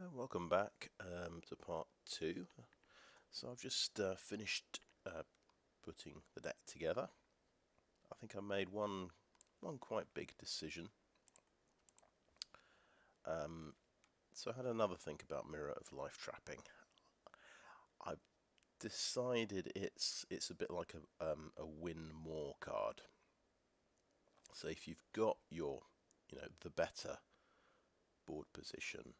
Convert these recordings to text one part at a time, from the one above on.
Welcome back to part 2. So I've just finished putting the deck together. I think I made one quite big decision. So I had another think about Mirror of Life trapping. I've decided it's a bit like a win more card. So if you've got your the better board position,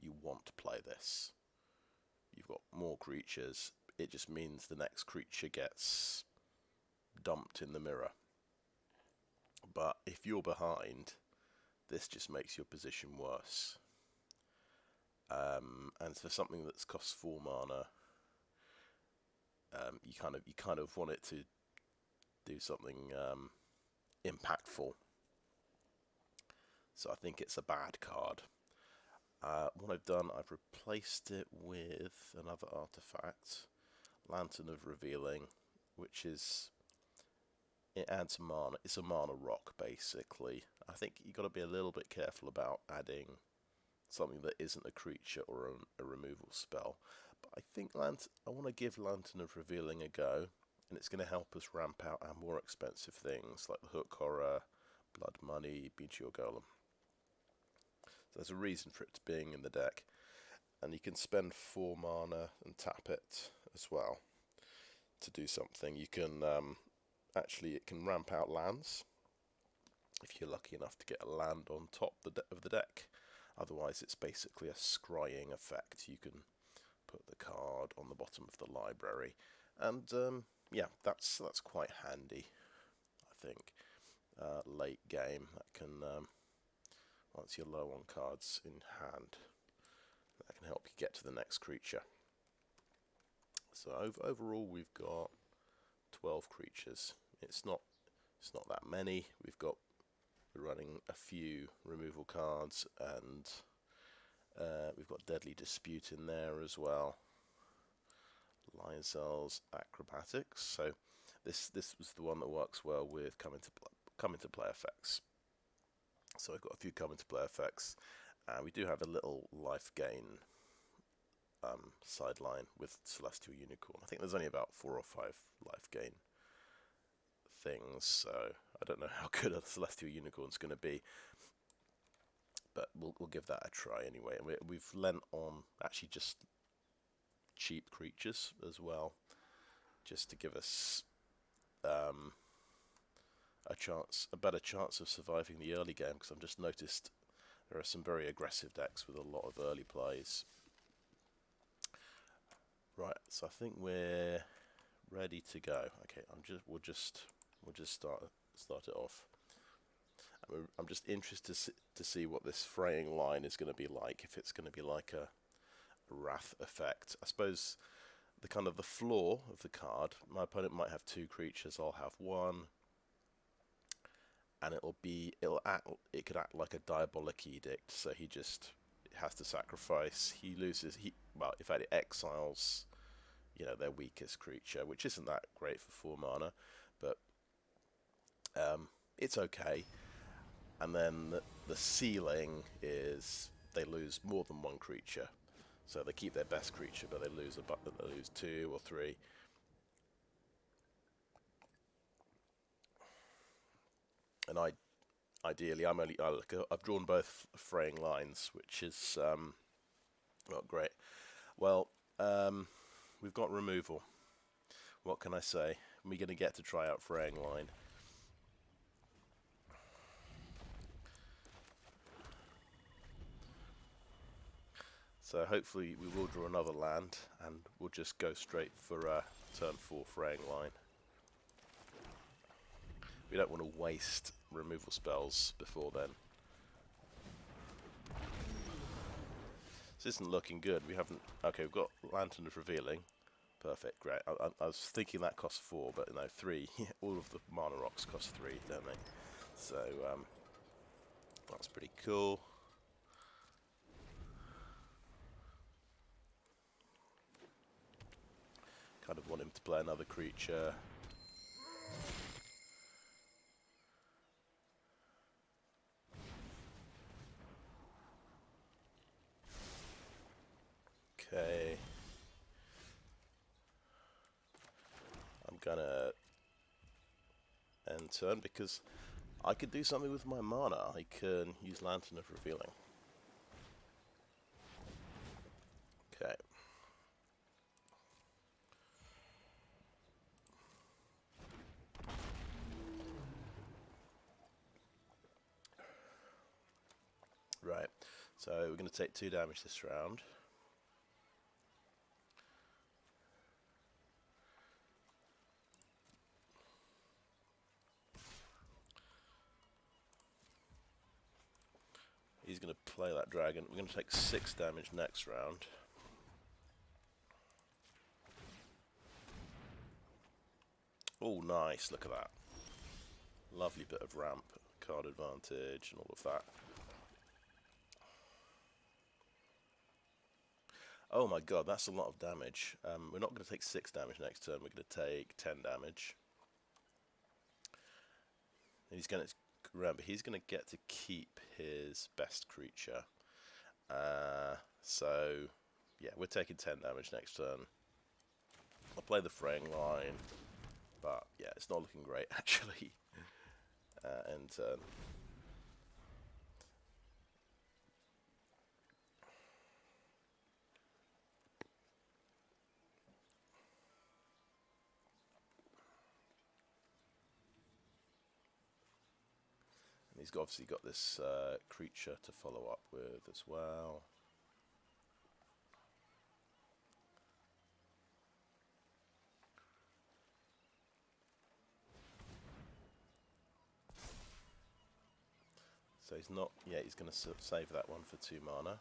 you want to play this. You've got more creatures, it just means the next creature gets dumped in the mirror. But if you're behind, this just makes your position worse. And for something that's cost 4 mana, you kind of want it to do something impactful. So I think it's a bad card. What I've done, I've replaced it with another artifact, Lantern of Revealing, which is, it adds mana. It's a mana rock, basically. I think you've got to be a little bit careful about adding something that isn't a creature or a removal spell. But I think I want to give Lantern of Revealing a go, and it's going to help us ramp out our more expensive things like the Hook Horror, Blood Money, Meteor Golem. So there's a reason for it being in the deck. And you can spend 4 mana and tap it as well to do something. You can actually, it can ramp out lands if you're lucky enough to get a land on top of the deck. Otherwise it's basically a scrying effect. You can put the card on the bottom of the library, and yeah, that's quite handy, I think. Late game, that can once you're low on cards in hand, that can help you get to the next creature. So overall we've got 12 creatures. It's not that many. We're running a few removal cards, and we've got Deadly Dispute in there as well. Lae'zel's Acrobatics. So this was the one that works well with come into play effects. So I've got a few come into play effects. We do have a little life gain sideline with Celestial Unicorn. I think there's only about 4 or 5 life gain things, so I don't know how good a Celestial Unicorn's going to be, but we'll give that a try anyway. And we've lent on actually just cheap creatures as well, just to give us a better chance of surviving the early game, because I've just noticed there are some very aggressive decks with a lot of early plays. Right, so I think we're ready to go. Okay, we'll just start it off. I'm just interested to see what this Fraying Line is going to be like. If it's going to be like a wrath effect. I suppose the flaw of the card, my opponent might have 2 creatures, I'll have 1, and it could act like a diabolic edict. So he just has to sacrifice. He loses. Well, in fact, it exiles their weakest creature, which isn't that great for 4 mana, but it's okay. And then the ceiling is they lose more than 1 creature, so they keep their best creature, but they lose 2 or 3. And ideally, I've drawn both Fraying Lines, which is not great. Well, we've got removal. What can I say? We're going to get to try out Fraying Line. So hopefully we will draw another land, and we'll just go straight for turn 4 Fraying Line. We don't want to waste removal spells before then. This isn't looking good. We haven't... Okay, we've got Lantern of Revealing. Perfect, great. I was thinking that costs 4, but no, 3. All of the mana rocks cost 3, don't they? So, that's pretty cool. Kind of want him to play another creature. Okay. I'm gonna end turn because I could do something with my mana. I can use Lantern of Revealing. Okay. Right. So we're going to take 2 damage this round. He's going to play that dragon. We're going to take 6 damage next round. Oh, nice. Look at that. Lovely bit of ramp, card advantage, and all of that. Oh my god, that's a lot of damage. We're not going to take 6 damage next turn. We're going to take 10 damage. And he's going to... Remember, he's going to get to keep his best creature. So, yeah, we're taking 10 damage next turn. I'll play the Fraying Line, but yeah, it's not looking great actually. End turn. And he's obviously got this creature to follow up with as well. So he's not, yeah, he's going to save that one for 2 mana.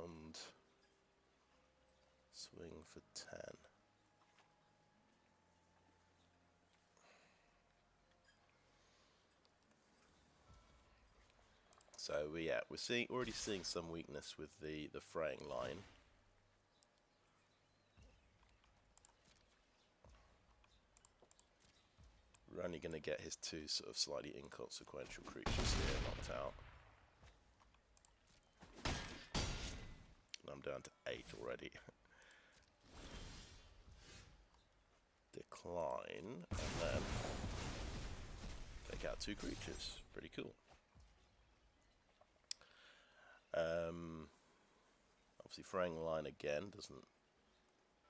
And swing for 10. So yeah, we're already seeing some weakness with the Fraying Line. We're only going to get his 2 sort of slightly inconsequential creatures here knocked out. And I'm down to 8 already. Decline, and then take out 2 creatures. Pretty cool. Obviously, Fraying Line again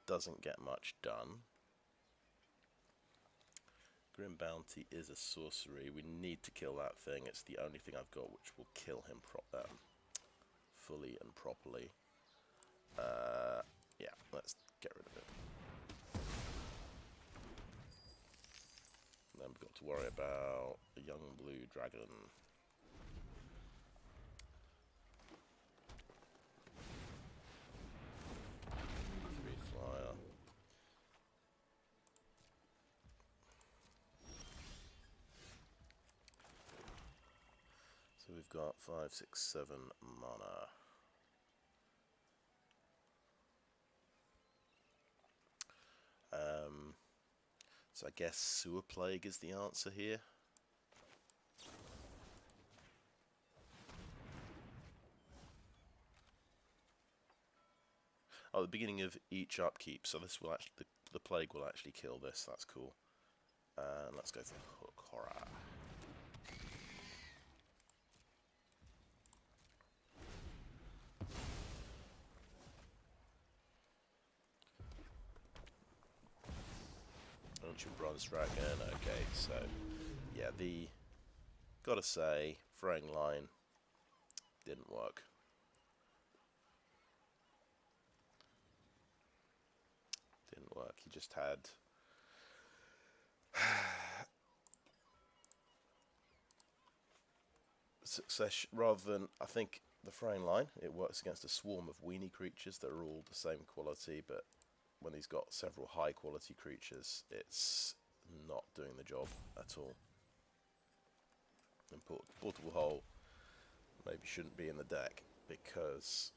doesn't get much done. Grim Bounty is a sorcery. We need to kill that thing. It's the only thing I've got which will kill him fully and properly. Yeah, let's get rid of it. And then we've got to worry about a young blue dragon. So we've got 5, 6, 7 mana. So I guess Sewer Plague is the answer here. Oh, the beginning of each upkeep. So this will actually, the plague will actually kill this. That's cool. And let's go for Hook Horror. Ancient Bronze Dragon. Okay, so yeah, gotta say, Fraying Line didn't work. Didn't work. He just had success rather than, I think the Fraying Line, it works against a swarm of weenie creatures that are all the same quality, but when he's got several high quality creatures, it's not doing the job at all. And Portable Hole maybe shouldn't be in the deck because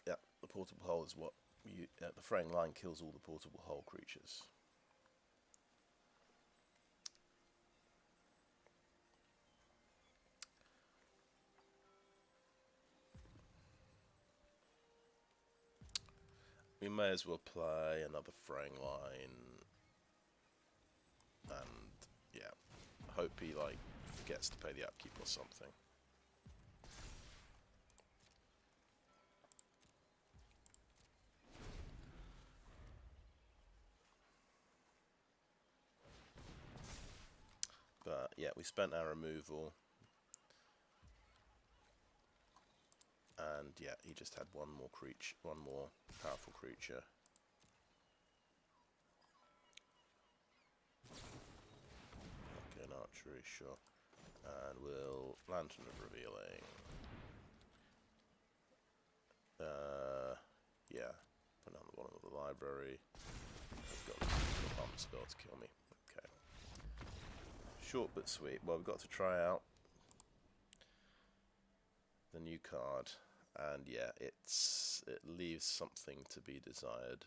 the Portable Hole is what the Fraying Line kills all the Portable Hole creatures. we may as well play another Fraying Line, and yeah, hope he like forgets to pay the upkeep or something. But yeah, we spent our removal, and yeah, he just had one more powerful creature. Okay, an archery, sure. And we'll Lantern of Revealing. Yeah, put down the bottom of the library. I've got this pump spell to kill me. Okay. Short but sweet. Well, we've got to try out the new card, and yeah, it leaves something to be desired.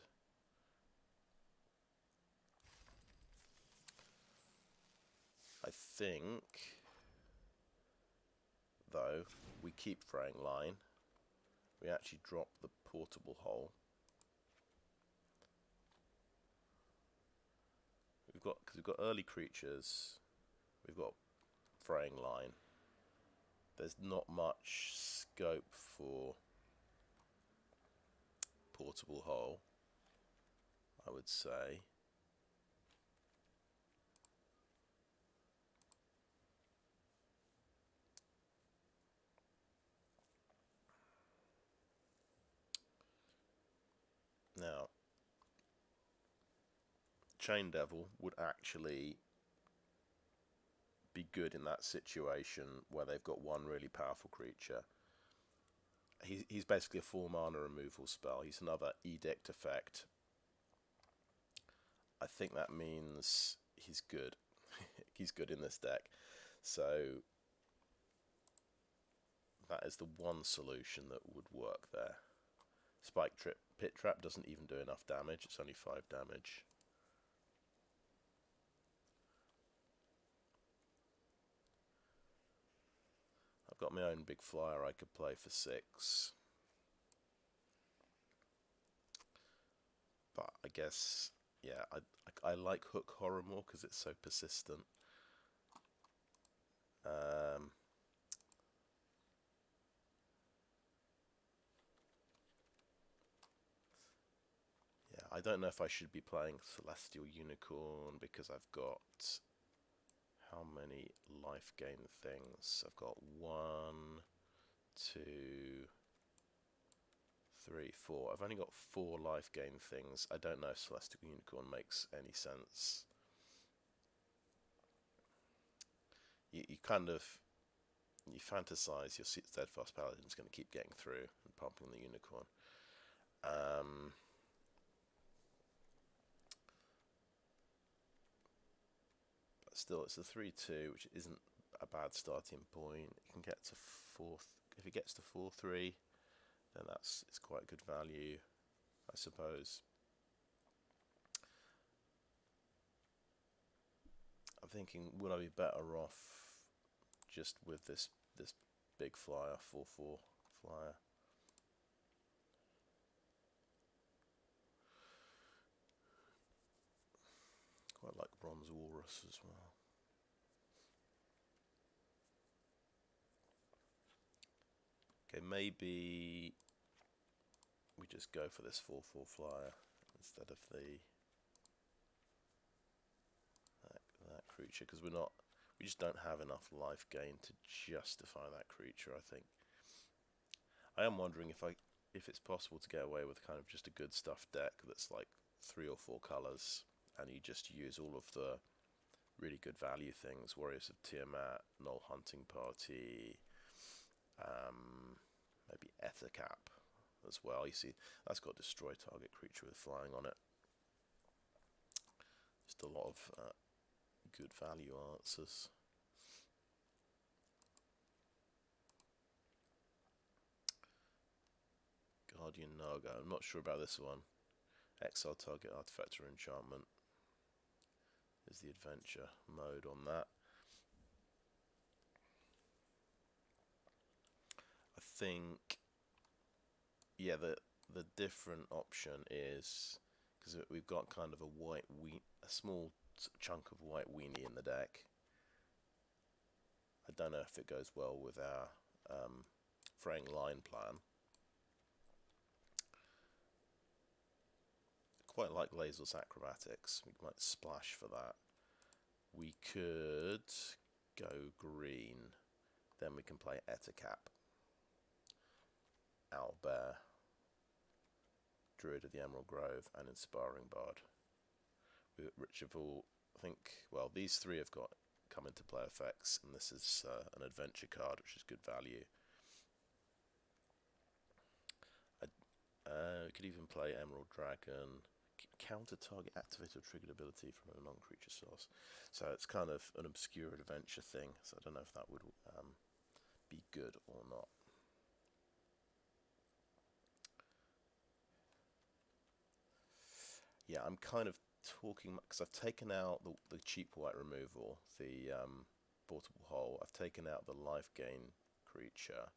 I think, though, we keep Fraying Line. We actually drop the portable hole. Because we've got early creatures, we've got Fraying Line. There's not much scope for portable hole, I would say. Now, Chain Devil would actually be good in that situation where they've got one really powerful creature. He's basically a 4 mana removal spell. He's another edict effect. I think that means he's good. He's good in this deck. So that is the one solution that would work there. Pit Trap doesn't even do enough damage. It's only 5 damage. I've got my own big flyer I could play for 6. But I guess, yeah, I like Hook Horror more because it's so persistent. Yeah, I don't know if I should be playing Celestial Unicorn because I've got how many life gain things? I've got 1, 2, 3, 4. I've only got 4 life gain things. I don't know if Celestial Unicorn makes any sense. You kind of, you fantasize your Steadfast Paladin's going to keep getting through and pumping the Unicorn. But still, it's a 3/2, which isn't a bad starting point. You can get to 4. If it gets to 4/3, then it's quite good value, I suppose. I'm thinking, would I be better off just with this big flyer, 4/4 flyer? Quite like Bronze Walrus as well. Okay, maybe we just go for this 4/4 flyer instead of that creature, because we just don't have enough life gain to justify that creature, I think. I am wondering if it's possible to get away with kind of just a good stuff deck that's like 3 or 4 colours, and you just use all of the really good value things, Warriors of Tiamat, Null Hunting Party, maybe Ettercap as well. You see, that's got destroy target creature with flying on it. Just a lot of good value answers. Guardian Naga, I'm not sure about this one. Exile target artifact or enchantment is the adventure mode on that. I think, yeah, the the different option is, because we've got kind of a small chunk of white weenie in the deck. I don't know if it goes well with our Fraying Line plan. Quite like Lae'zel's Acrobatics. We might splash for that. We could go green. Then we can play Ettercap, Owlbear, Druid of the Emerald Grove, and Inspiring Bard. Which have all, I think, well, these three have got come into play effects, and this is an adventure card, which is good value. We could even play Emerald Dragon. Counter target activate or triggered ability from a non-creature source. So it's kind of an obscure adventure thing, so I don't know if that would be good or not. Yeah, I'm kind of talking, because I've taken out the cheap white removal, the portable hole. I've taken out the life gain creature.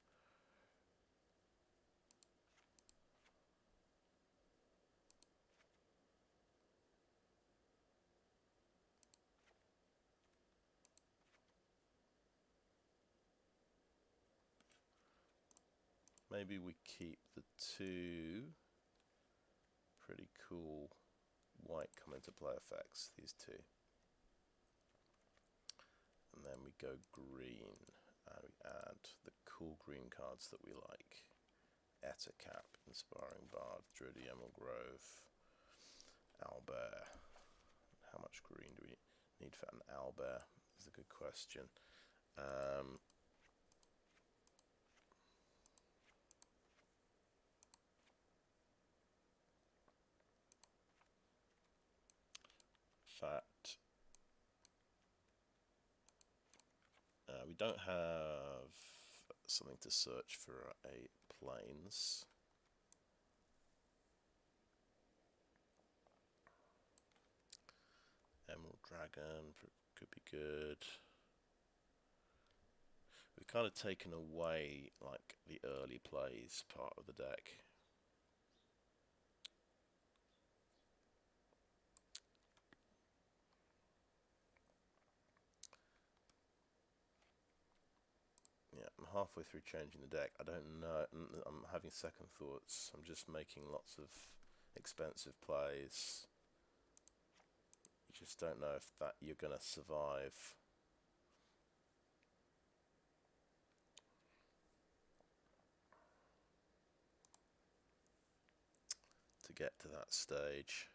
Maybe we keep the two pretty cool white come into play effects, these two. And then we go green, and we add the cool green cards that we like. Ettercap, Inspiring Bard, Druid of the Emerald Grove, Owlbear. How much green do we need for an Owlbear? That's a good question. Fact, we don't have something to search for a plains. Emerald Dragon could be good. We've kind of taken away like the early plays part of the deck. Yeah, I'm halfway through changing the deck. I don't know. I'm having second thoughts. I'm just making lots of expensive plays. You just don't know if that you're going to survive. To get to that stage.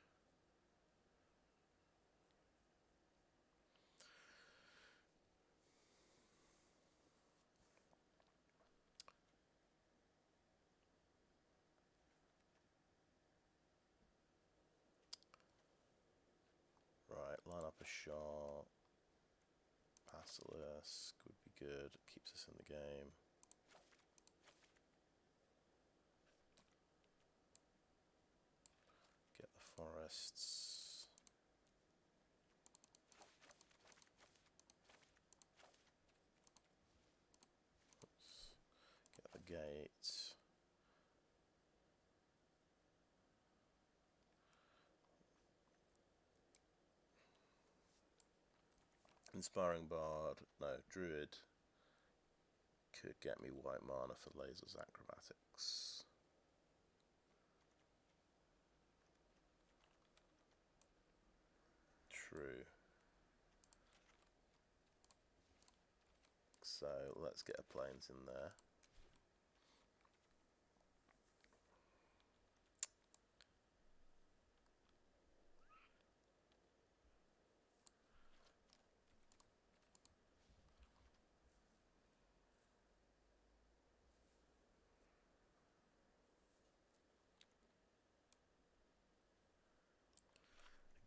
Right, line up a shot. Basilisk would be good. It keeps us in the game. Get the forests. Oops. Get the gates. Inspiring Bard, no, Druid could get me white mana for Lae'zel's Acrobatics. True. So let's get a plains in there.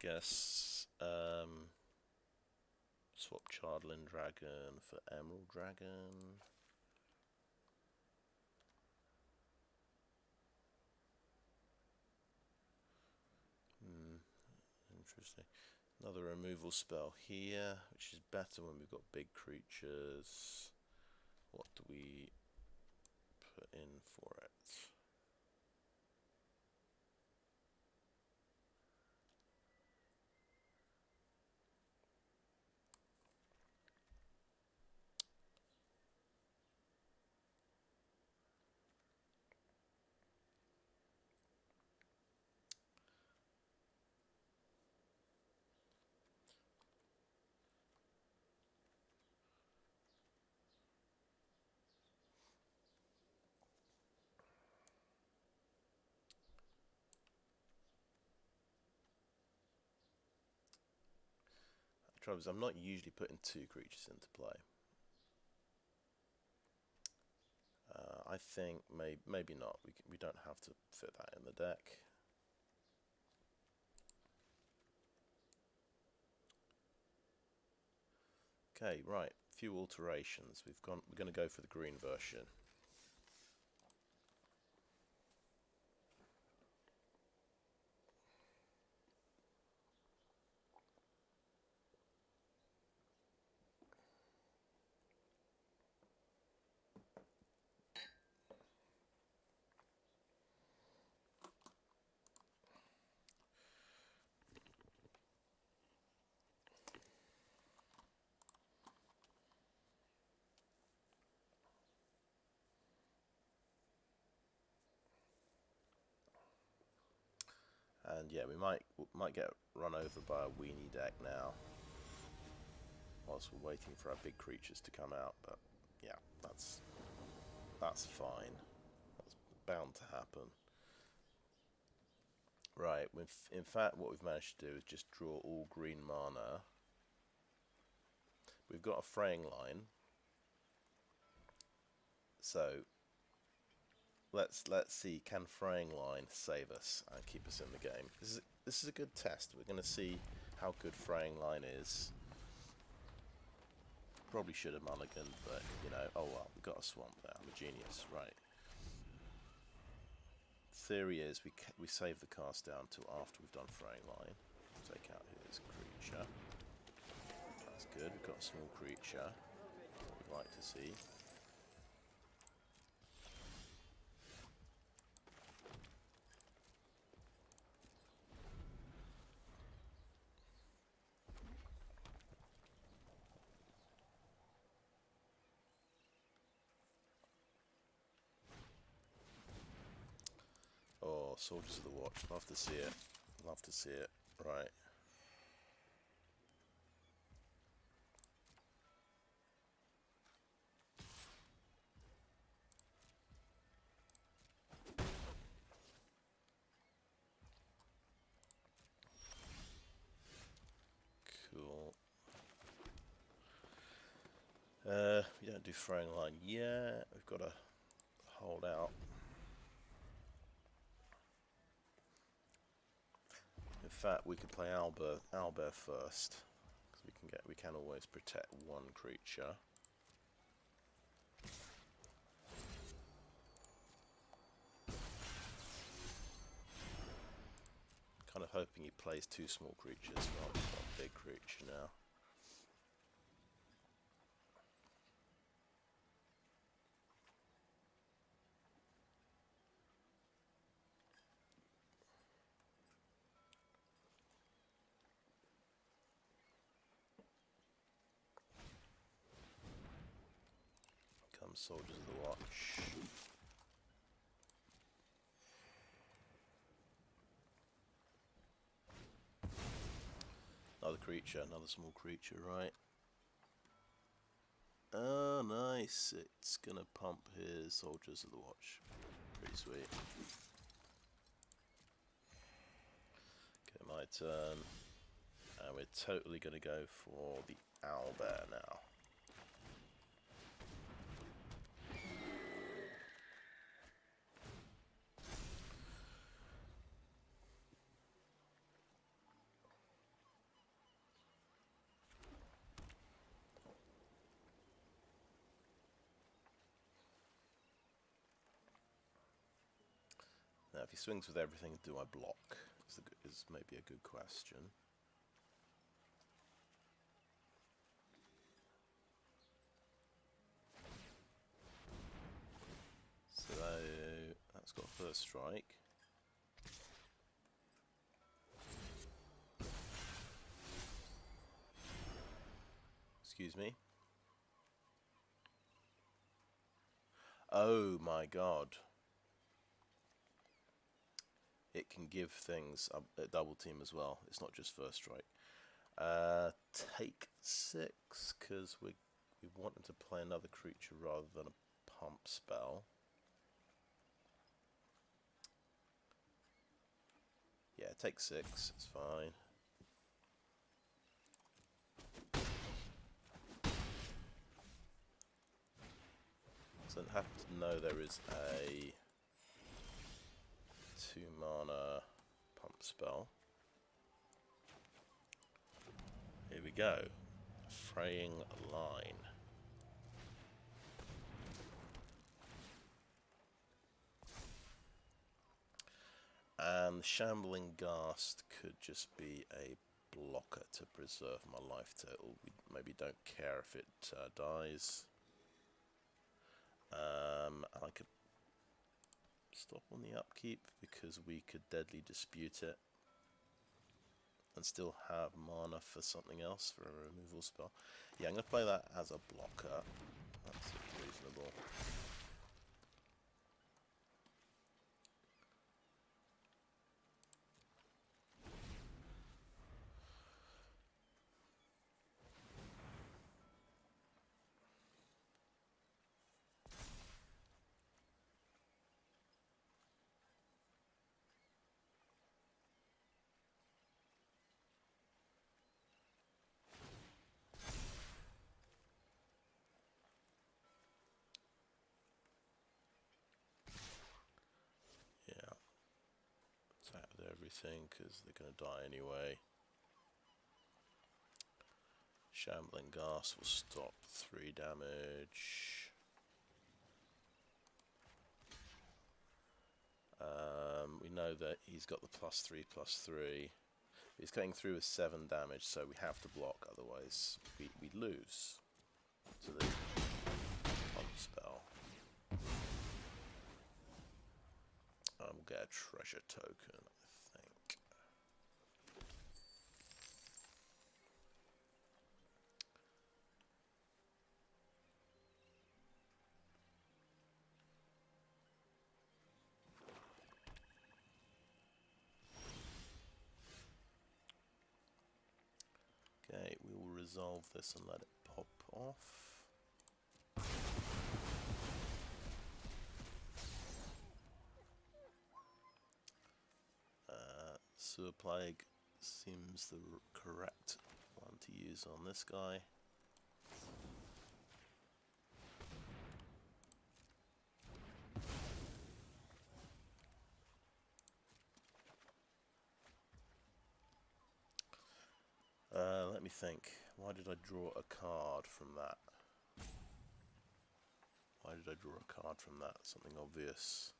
Guess swap Shambling Dragon for Emerald Dragon. Interesting. Another removal spell here, which is better when we've got big creatures. What do we put in for it? trouble is I'm not usually putting 2 creatures into play. I think maybe not. We don't have to fit that in the deck. Okay, right. Few alterations. We're going to go for the green version. And yeah, we might get run over by a weenie deck now, whilst we're waiting for our big creatures to come out. But yeah, that's fine. That's bound to happen. Right. In fact, what we've managed to do is just draw all green mana. We've got a Fraying Line, so let's see, can Fraying Line save us and keep us in the game? This is a good test. We're going to see how good Fraying Line is. Probably should have mulliganed, but you know, oh well, we've got a swamp there. I'm a genius, right? Theory is we save the cast down till after we've done Fraying Line. Take out his creature. That's good. We've got a small creature. We'd like to see. Oh, Soldiers of the Watch. Love to see it. Love to see it. Right. Cool. We don't do Fraying Line yet. We've got to hold out. In fact, we could play Owlbear first, because we can always protect one creature. Kind of hoping he plays 2 small creatures rather than one big creature now. Come Soldiers of the Watch. Another creature, another small creature, right? Oh, nice. It's gonna pump his Soldiers of the Watch. Pretty sweet. Okay, my turn. And we're totally gonna go for the Owlbear now. Now, if he swings with everything, do I block? Is maybe a good question. So that's got first strike. Excuse me. Oh my god. It can give things a double team as well. It's not just first strike. Take 6, because we want him to play another creature rather than a pump spell. Yeah, take 6. It's fine. So I happen to know there is a 2 mana pump spell. Here we go. Fraying Line. And the Shambling Ghast could just be a blocker to preserve my life total. We maybe don't care if it dies. I could stop on the upkeep because we could Deadly Dispute it and still have mana for something else, for a removal spell. Yeah, I'm going to play that as a blocker. That's reasonable. Attack with everything because they're going to die anyway. Shambling Ghast will stop 3 damage. We know that he's got the +3/+3. He's cutting through with 7 damage, so we have to block, otherwise we lose to the pump spell. We'll get a treasure token, I think. Okay, we will resolve this and let it pop off. Sewer Plague seems the correct one to use on this guy. Let me think. Why did I draw a card from that? Why did I draw a card from that? Something obvious.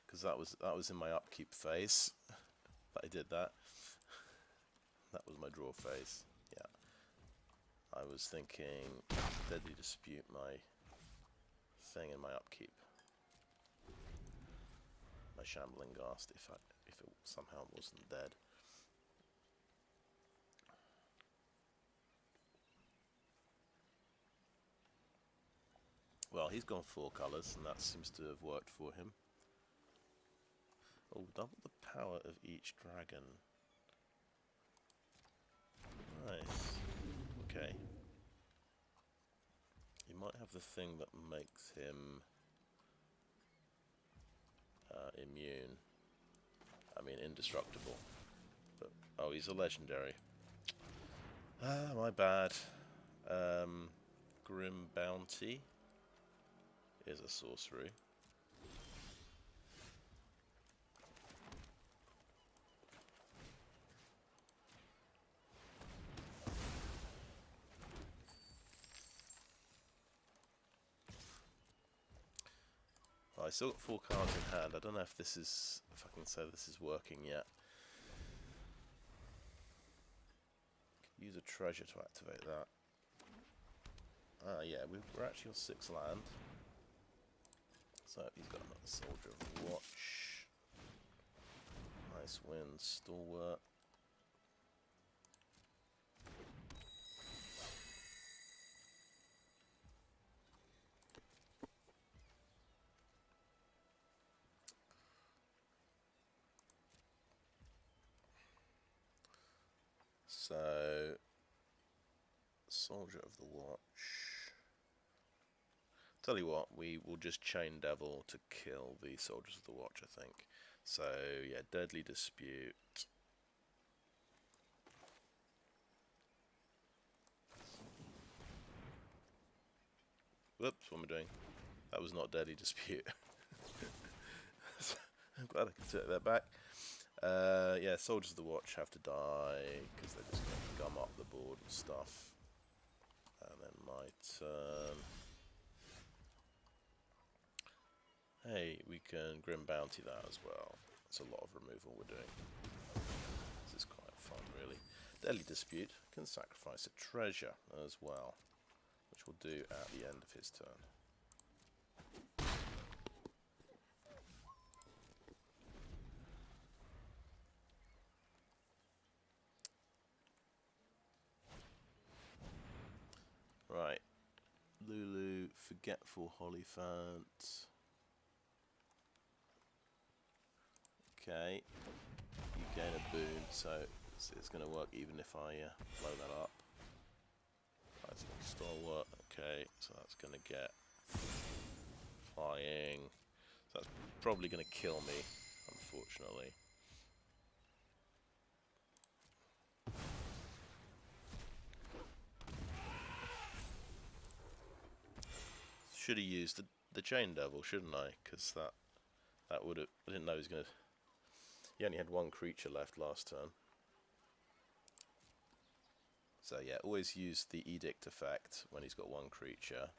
Because that was in my upkeep phase that I did that. That was my draw phase. Yeah. I was thinking Deadly Dispute my thing in my upkeep. My Shambling Ghast if it somehow wasn't dead. Well, he's gone 4 colours, and that seems to have worked for him. Oh, double the power of each dragon. Nice. Okay. He might have the thing that makes him immune. I mean, indestructible. But, oh, he's a legendary. My bad. Grim Bounty is a sorcery. Well, I still got 4 cards in hand. I don't know if this is, if I can say this is working yet. Could use a treasure to activate that. Ah, yeah, we're actually on 6 land. So he's got another Soldier of the Watch. Nice win, Stalwart. So, Soldier of the Watch. Tell you what, we will just Chain Devil to kill the Soldiers of the Watch, I think. So, yeah, Deadly Dispute. Whoops, what am I doing? That was not Deadly Dispute. I'm glad I can take that back. Yeah, Soldiers of the Watch have to die because they're just going to gum up the board and stuff. And then my turn. Hey, we can Grim Bounty that as well. That's a lot of removal we're doing. This is quite fun, really. Deadly Dispute can sacrifice a treasure as well, which we'll do at the end of his turn. Right, Lulu, Forgetful Hollyphant. Okay, you gain a boon, so it's going to work even if I blow that up. That's Stalwart. Okay, so that's going to get flying. So that's probably going to kill me, unfortunately. Should have used the Chain Devil, shouldn't I? Because that would have. I didn't know he was going to. He only had one creature left last turn. So yeah, always use the Edict effect when he's got one creature,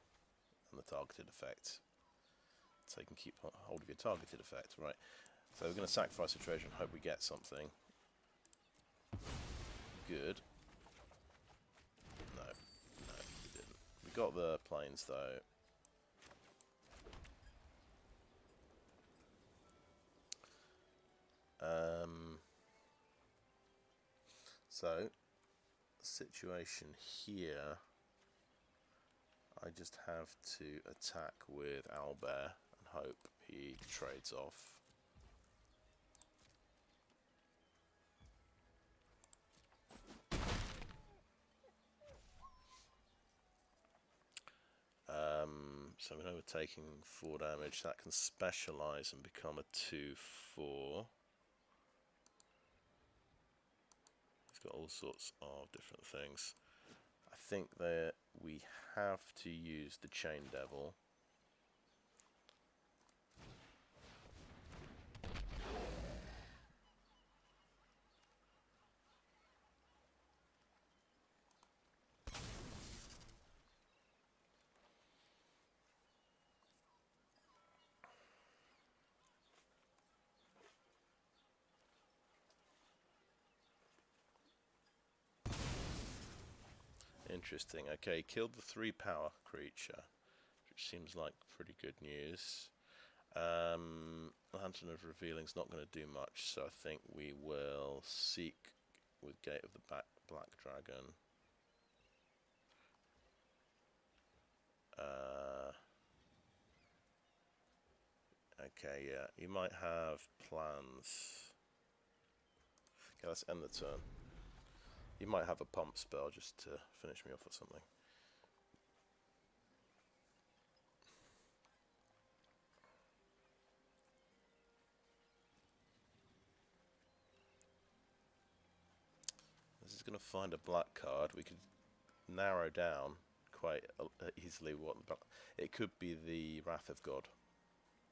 and the targeted effect. So you can keep hold of your targeted effect, right? So we're going to sacrifice a treasure and hope we get something good. No, we didn't. We got the planes though. So, situation here, I just have to attack with Owlbear and hope he trades off. So we know we're taking 4 damage. That can specialise and become a 2/4. He's got all sorts of different things. I think that we have to use the Chain Devil. Interesting. Okay, killed the 3-power creature, which seems like pretty good news. Lantern of Revealing's not going to do much, so I think we will seek with Gate of the Black Dragon. Okay, yeah, you might have plans. Okay, let's end the turn. You might have a pump spell just to finish me off or something. This is going to find a black card. We could narrow down quite easily what it could be. The Wrath of God,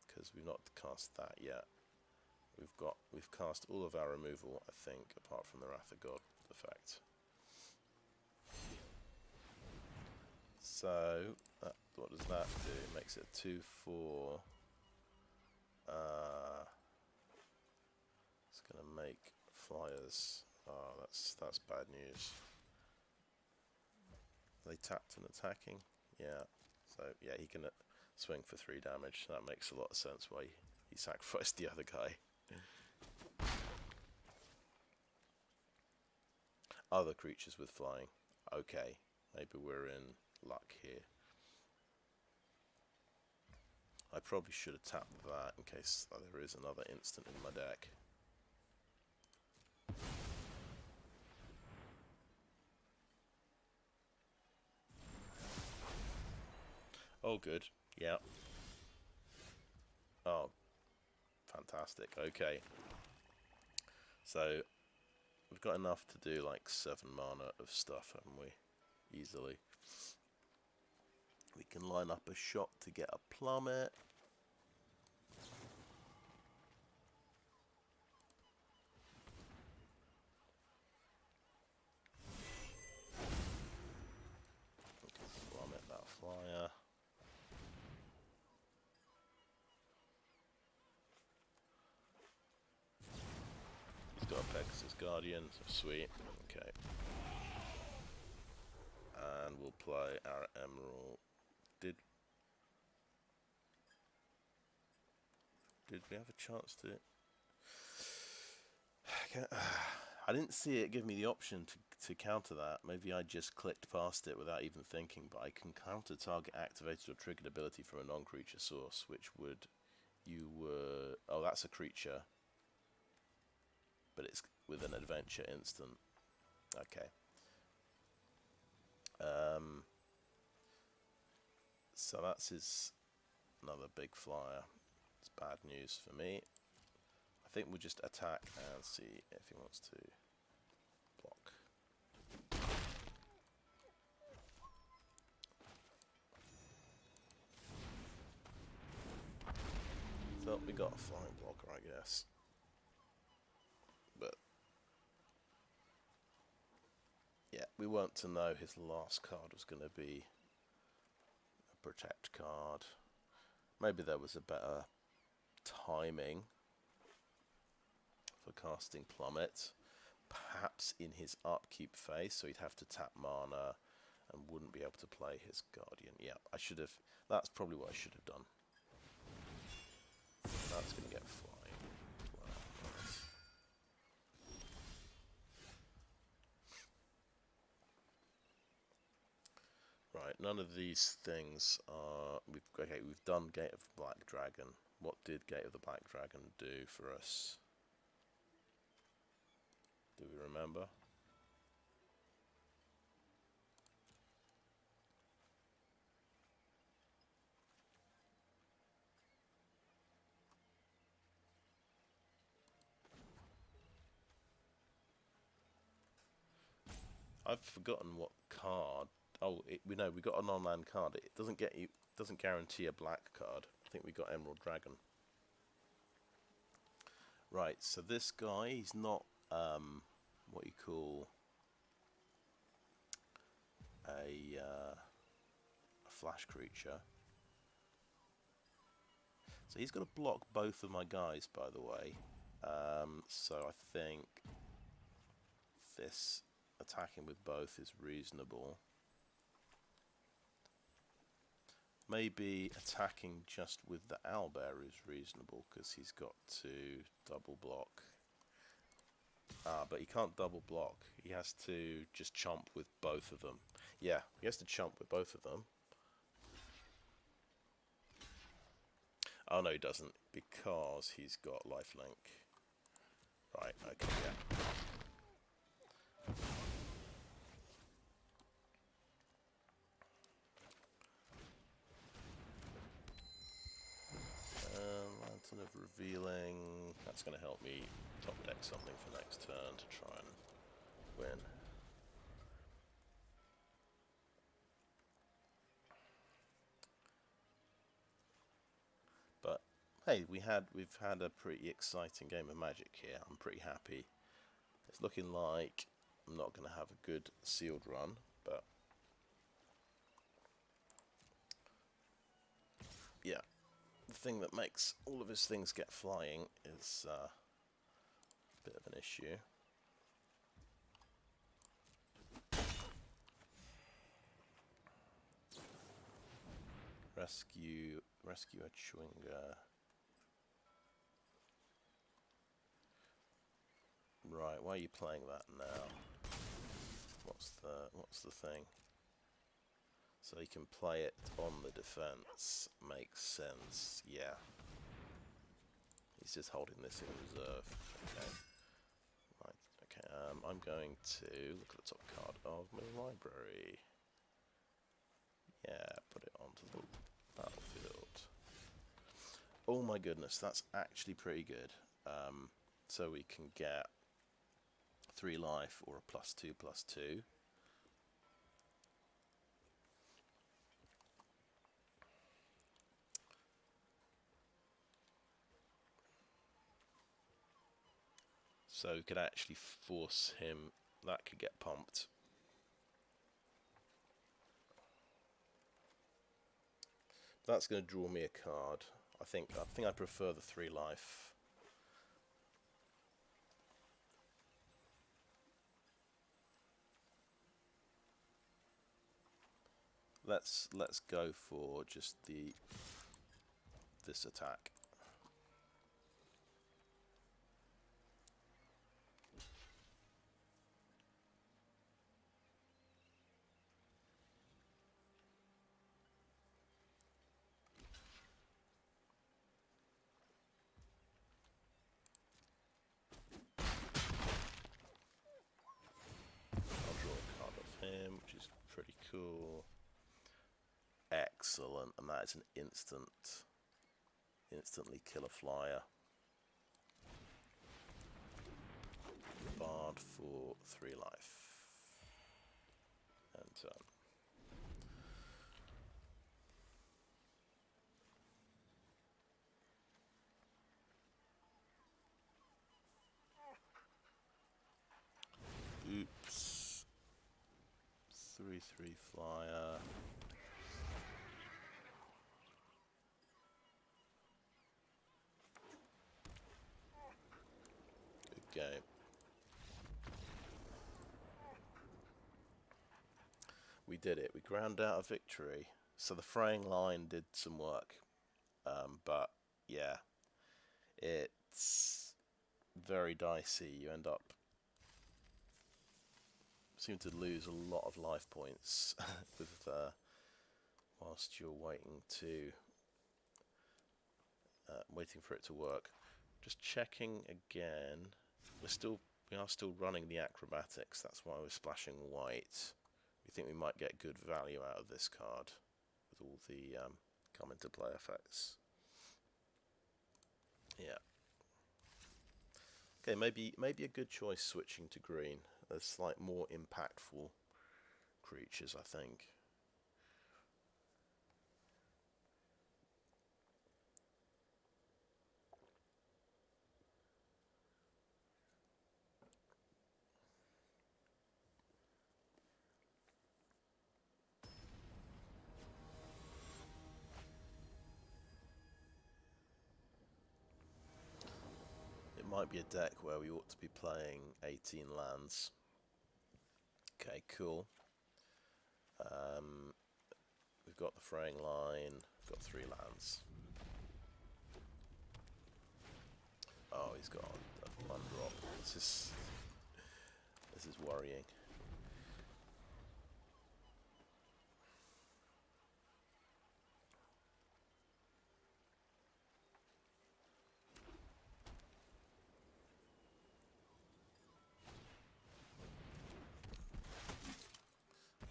because we've not cast that yet. We've cast all of our removal, I think, apart from the Wrath of God effect. So what does that do? It makes it 2/4. It's going to make flyers. Oh, that's bad news. They tapped and attacking. Yeah. So yeah, he can swing for 3 damage. That makes a lot of sense why he sacrificed the other guy. Other creatures with flying. Okay, maybe we're in luck here. I probably should have tapped that in case there is another instant in my deck. Oh, good. Yeah. Oh, fantastic. Okay. So, we've got enough to do like 7 mana of stuff, haven't we? Easily. We can line up a shot to get a plummet. We can plummet that flyer. He's got a Pegasus Guardian, so sweet. Okay. And we'll play our Emerald. Did we have a chance to? I didn't see it give me the option to counter that. Maybe I just clicked past it without even thinking, but I can counter target activated or triggered ability from a non-creature source, which would... Oh, that's a creature. But it's with an adventure instant. Okay. So that's another big flyer. It's bad news for me. I think we'll just attack and see if he wants to block. So we got a flying blocker, I guess. But yeah, we weren't to know his last card was going to be a protect card. Maybe there was a better timing for casting Plummet. Perhaps in his upkeep phase, so he'd have to tap mana and wouldn't be able to play his Guardian. Yeah, I should have. That's probably what I should have done. That's going to get flying. Wow, nice. Right, none of these things are... we've done Gate of the Black Dragon. What did Gate of the Black Dragon do for us? Do we remember? I've forgotten what card. Oh, we know we got an on-land card. It doesn't get you. Doesn't guarantee a black card. I think we got Emerald Dragon. Right. So this guy, he's not what you call a flash creature. So he's got to block both of my guys, by the way. So I think this attacking with both is reasonable. Maybe attacking just with the Owlbear is reasonable because he's got to double block. But he can't double block. He has to just chomp with both of them. Yeah, he has to chomp with both of them. Oh no, he doesn't, because he's got lifelink. Right, okay, yeah. Lantern of Revealing. That's going to help me top deck something for next turn to try and win. But hey, we've had a pretty exciting game of Magic here. I'm pretty happy. It's looking like I'm not going to have a good sealed run, but yeah, the thing that makes all of his things get flying is a bit of an issue. Rescue a Chewinga. Right, why are you playing that now? What's the thing? So you can play it on the defense. Makes sense. Yeah. He's just holding this in reserve. Okay. Right. Okay. I'm going to look at the top card of my library. Yeah. Put it onto the battlefield. Oh my goodness, that's actually pretty good. So we can get 3 life or a +2/+2. So we could actually force him. That could get pumped. That's going to draw me a card. I think I prefer the 3 life. Let's go for just this attack. I'll draw a card off him, which is pretty cool. Excellent, and that is an instantly kill a flyer. Bard for 3 life. And oops. 3/3 flyer. Good game. We did it. We ground out a victory. So the Fraying Line did some work. But yeah, it's very dicey. You end up seem to lose a lot of life points with whilst you're waiting for it to work. Just checking again. We are still running the Acrobatics. That's why we're splashing white. We think we might get good value out of this card with all the come into play effects. Yeah. Okay, maybe a good choice switching to green. There's like more impactful creatures, I think. It might be a deck where we ought to be playing 18 lands. Okay, cool. We've got the Fraying Line, we've got 3 lands. Oh, he's got a 1-drop. This is worrying.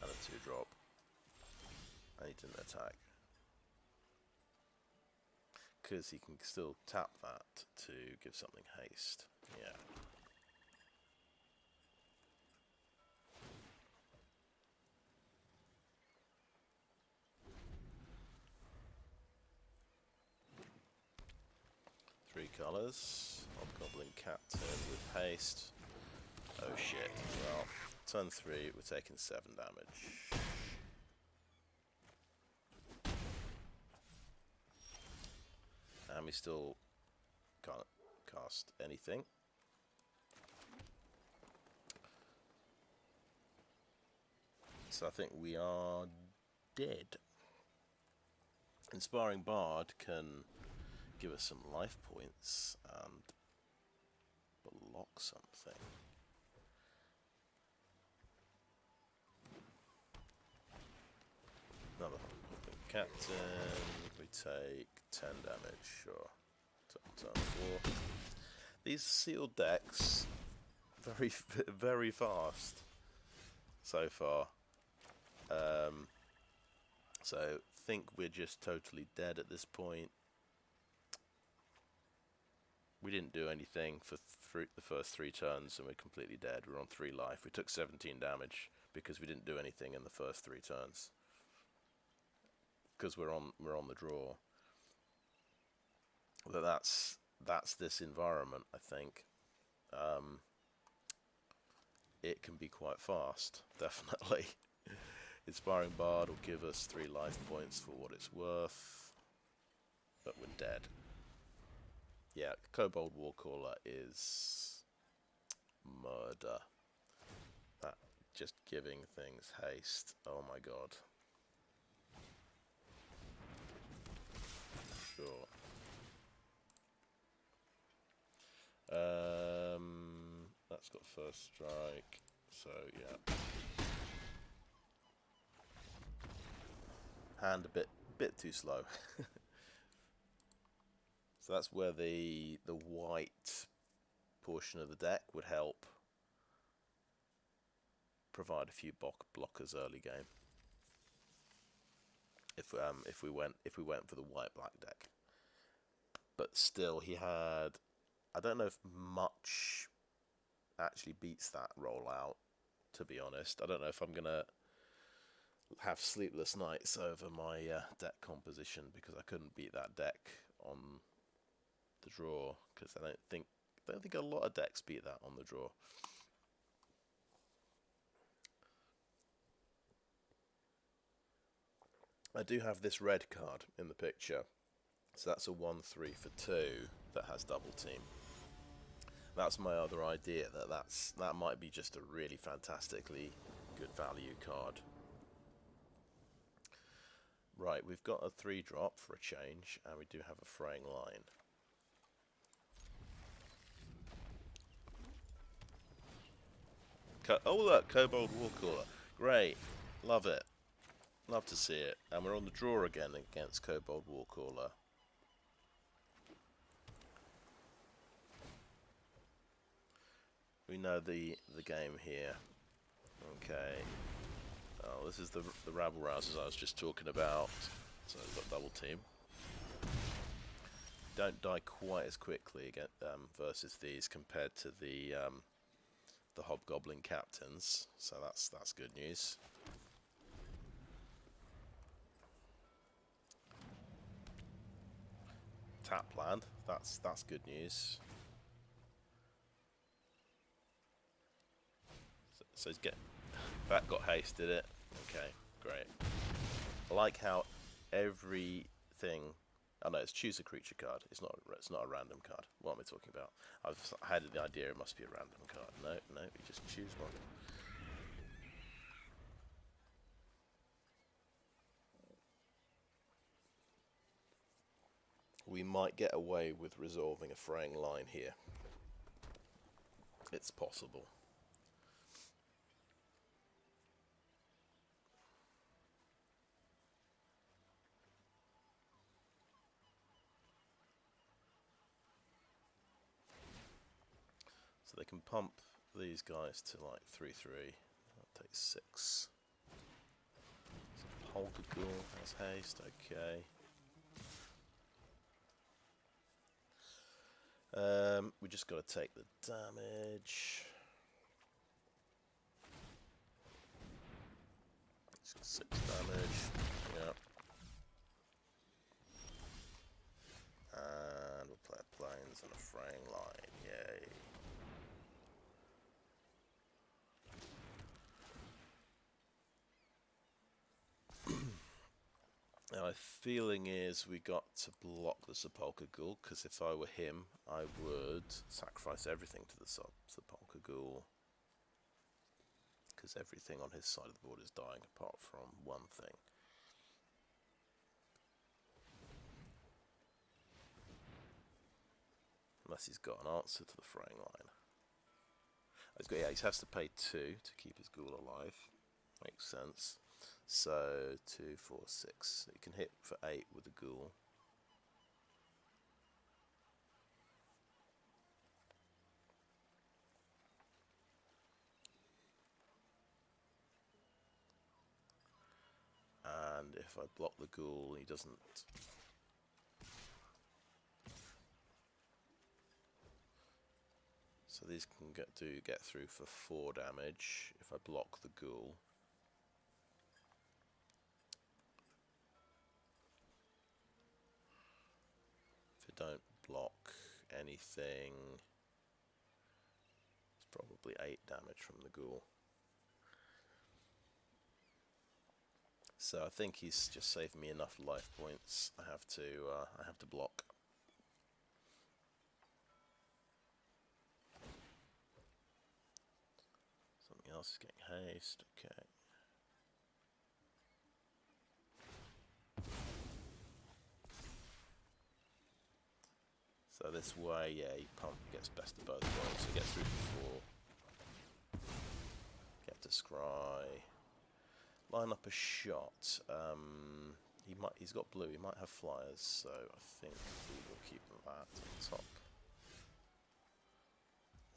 And a 2-drop. And he didn't attack. Because he can still tap that to give something haste. Yeah. Three colours. Hobgoblin Captain with haste. Oh shit. Well, turn 3, we're taking 7 damage. And we still can't cast anything. So I think we are dead. Inspiring Bard can give us some life points and block something. Another Hobgoblin Captain. We take 10 damage, sure. Turn 4. These sealed decks, very fast so far. So think we're just totally dead at this point. We didn't do anything for the first 3 turns, and we're completely dead. We're on 3 life. We took 17 damage because we didn't do anything in the first 3 turns. Because we're on the draw. But that's this environment, I think. it can be quite fast, definitely. Inspiring Bard will give us 3 life points for what it's worth, but we're dead. Yeah, Kobold Warcaller is murder. That just giving things haste. Oh my god. Sure. That's got first strike, so yeah. Hand a bit too slow. So that's where the white portion of the deck would help provide a few blockers early game. If we went for the white black deck. But still, he had, I don't know if much actually beats that rollout, to be honest. I don't know if I'm gonna have sleepless nights over my deck composition because I couldn't beat that deck on the draw, because I don't think a lot of decks beat that on the draw. I do have this red card in the picture, so that's a 1/3 for 2 that has double team. That's my other idea, that might be just a really fantastically good value card. Right, we've got a 3-drop for a change, and we do have a Fraying Line. Oh look, Kobold Warcaller. Great, love it. Love to see it. And we're on the draw again against Kobold Warcaller. We know the game here. Okay. Oh, this is the rabble rousers I was just talking about. So I've got double team. Don't die quite as quickly again versus these compared to the Hobgoblin captains. So that's good news. Tap land. That's good news. So he's that got hasted it. Okay, great. I like how everything. Oh no, it's choose a creature card. It's not a random card. What am I talking about? I had the idea it must be a random card. No, you just choose one. We might get away with resolving a Fraying Line here. It's possible. So they can pump these guys to like 3/3. That takes 6. Polka Ghoul has haste, okay. We just got to take the damage. It's 6 damage, yeah. And we'll play Plains and a Fraying Line, yay. Now my feeling is we got to block the Sepulchre Ghoul, because if I were him, I would sacrifice everything to the Sepulchre Ghoul, because everything on his side of the board is dying apart from one thing. Unless he's got an answer to the Fraying Line. He has to pay 2 to keep his ghoul alive. Makes sense. So 2, 4, 6. You can hit for 8 with the ghoul. And if I block the ghoul, he doesn't. So these can get through for 4 damage if I block the ghoul. If I don't block anything, Probably 8 damage from the ghoul. So I think he's just saved me enough life points. I have to block. Something else is getting haste. Okay. So this way, yeah, he gets best of both worlds. So he gets through for 4. Get to scry. Line up a shot. He's got blue. He might have flyers, so I think we will keep that on top.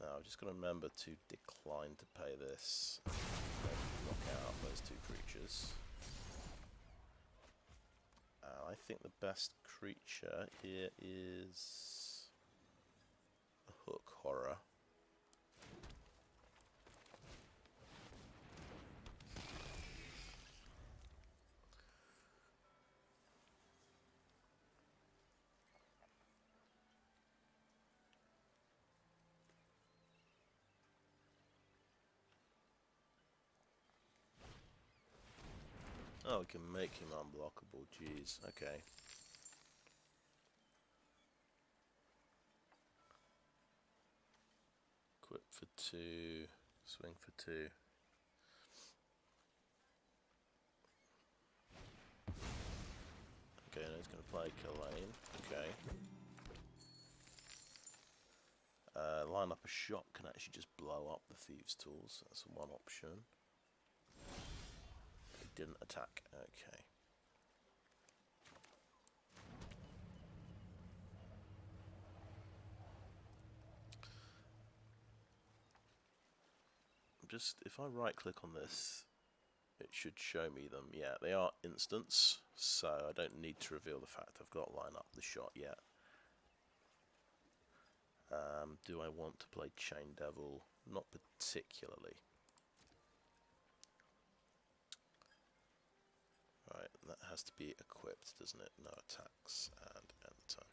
Now I've just got to remember to decline to pay this. Knock out those 2 creatures. I think the best creature here is a hook horror. Oh, we can make him unblockable, jeez, okay. Equip for 2, swing for 2. Okay, now he's going to play Kalane, okay. Line up a shot can actually just blow up the Thieves' Tools, that's one option. He didn't attack, okay. If I right click on this, it should show me them. Yeah, they are instants, so I don't need to reveal the fact I've got line up the shot yet. Do I want to play Chain Devil? Not particularly. Right, that has to be equipped, doesn't it? No attacks, and end the turn.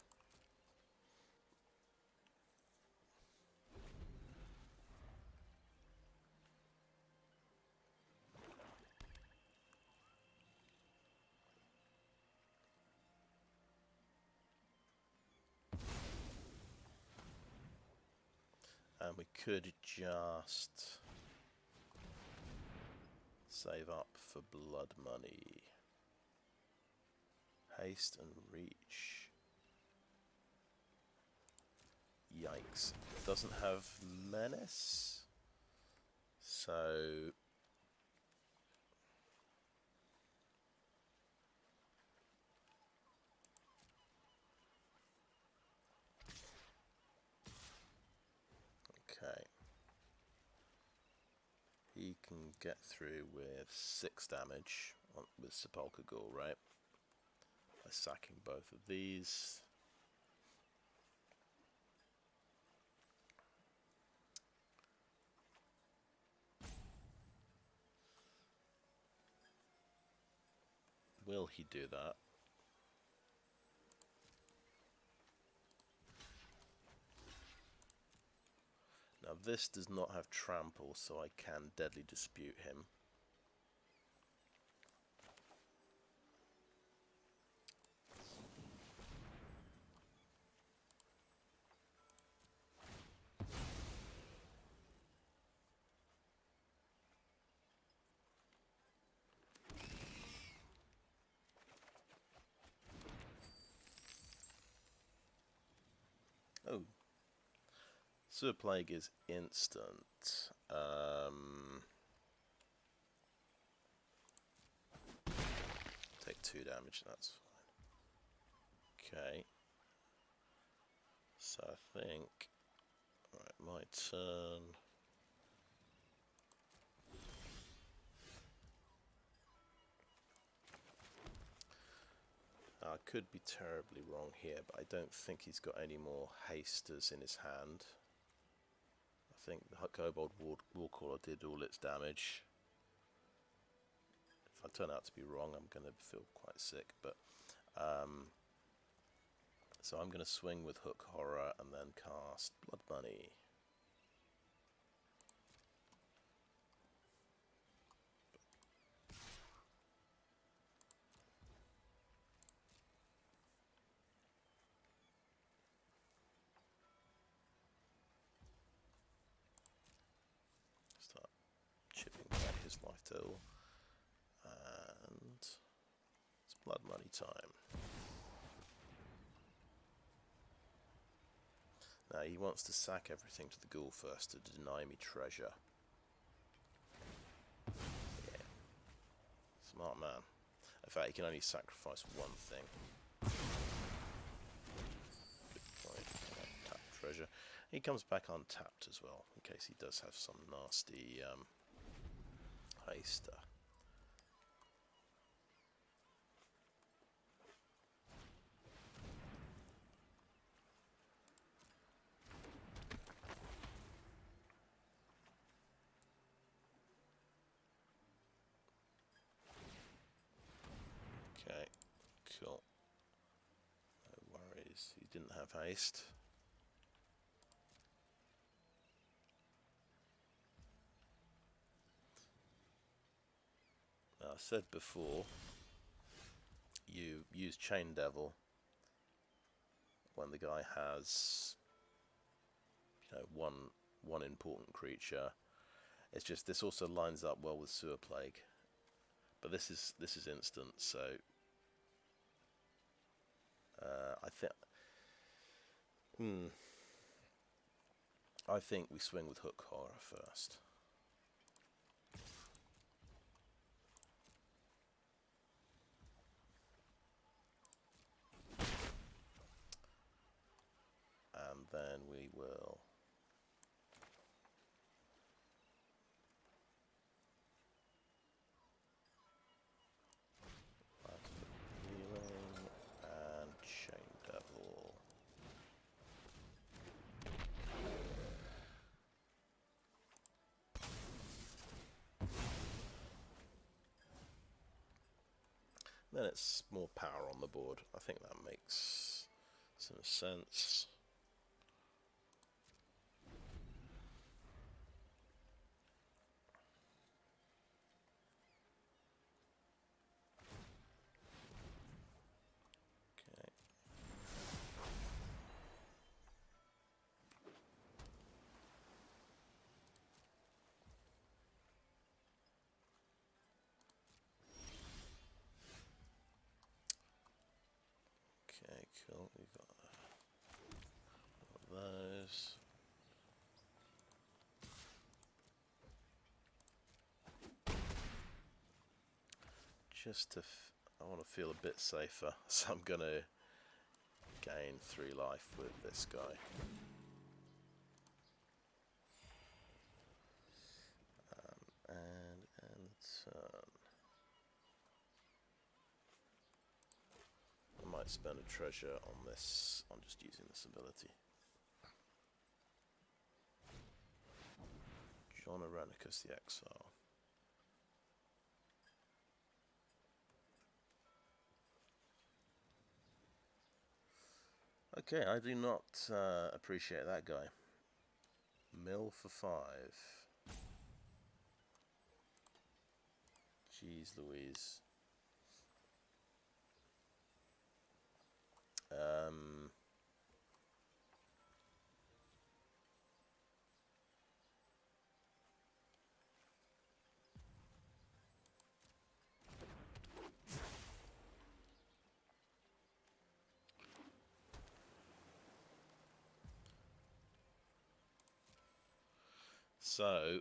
And we could just save up for blood money. Haste and reach. Yikes. It doesn't have menace. So okay. He can get through with 6 damage with Sepulchre Ghoul, right? By sacking both of these. Will he do that? Now this does not have trample, so I can deadly dispute him. Oh. Sewer Plague is instant. Take 2 damage, that's fine. Okay. So I think... Right, my turn. I could be terribly wrong here, but I don't think he's got any more hasters in his hand. I think the Kobold Warcaller did all its damage. If I turn out to be wrong, I'm going to feel quite sick, but so I'm going to swing with Hook Horror and then cast Blood Money. this life total. And it's blood money time. Now he wants to sack everything to the ghoul first to deny me treasure. Yeah. Smart man. In fact, he can only sacrifice one thing. Good point. Tap treasure. He comes back untapped as well, in case he does have some nasty haster. Okay, cool. No worries, he didn't have haste. Now, I said before, you use Chain Devil when the guy has, you know, one important creature. It's just this also lines up well with Sewer Plague, but this is instant, so I think we swing with Hook Horror first. And then we will healing and Chain Devil. Then it's more power on the board. I think that makes some sense. Okay. Okay, cool. We've got those. Just to, I want to feel a bit safer, so I'm gonna gain 3 life with this guy. And turn. I might spend a treasure on this. I'm just using this ability. John Irenicus the Exile. Okay, I do not appreciate that guy. Mill for 5. Jeez Louise. So,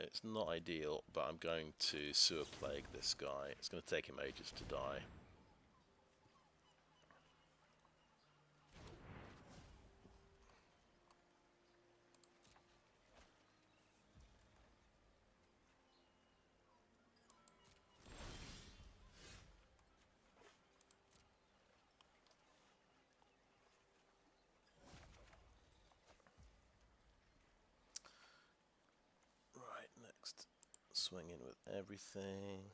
it's not ideal, but I'm going to Sewer Plague this guy. It's going to take him ages to die. Next, swing in with everything.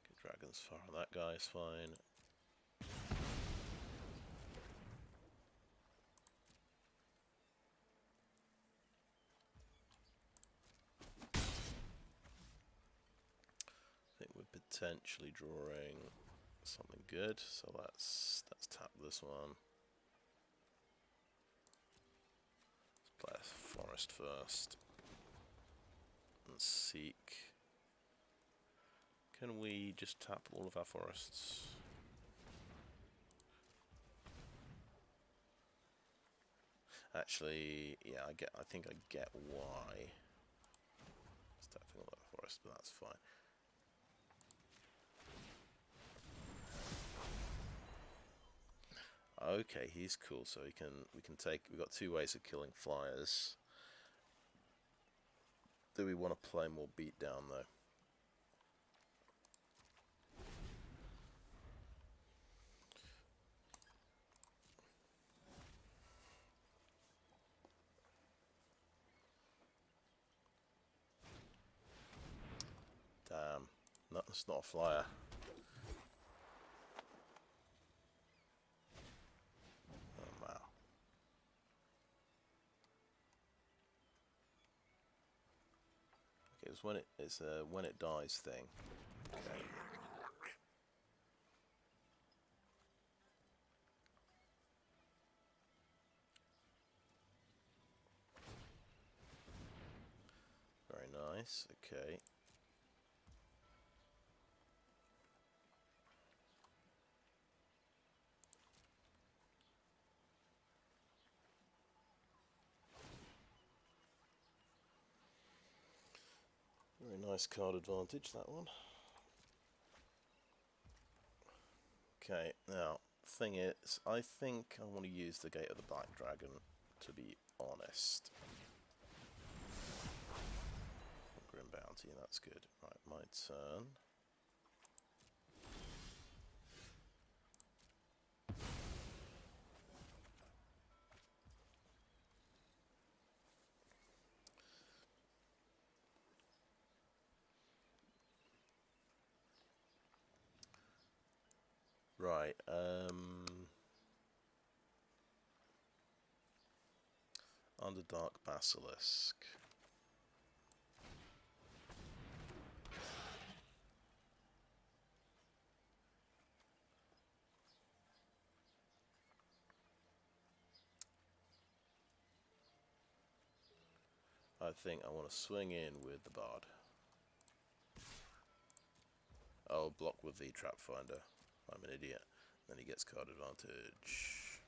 Get Dragon's Fire on that guy is fine. I think we're potentially drawing something good. So let's tap this one. Let's play a forest first and seek. Can we just tap all of our forests? Actually, yeah, I think I get why. It's tapping all of our forests, but that's fine. Okay, he's cool. So we can take. We've got two ways of killing flyers. Do we want to play more beatdown though? Damn, no, it's not a flyer. Oh wow. Okay, it's a when it dies thing. Okay. Very nice. Okay. Very nice card advantage, that one. Okay, now, thing is, I think I want to use the Gate of the Black Dragon, to be honest. Grim Bounty, that's good. Right, my turn. Right, Underdark Basilisk. I think I want to swing in with the Bard. I'll block with the Trap Finder. I'm an idiot. Then he gets card advantage.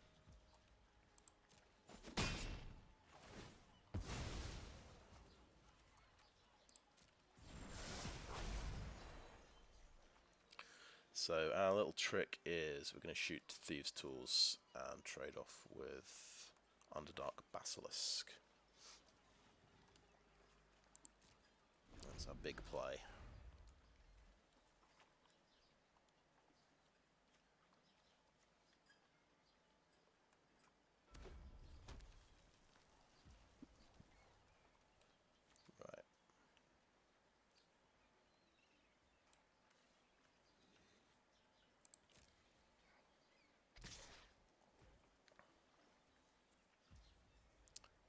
So our little trick is we're going to shoot Thieves' Tools and trade off with Underdark Basilisk. That's our big play. Right.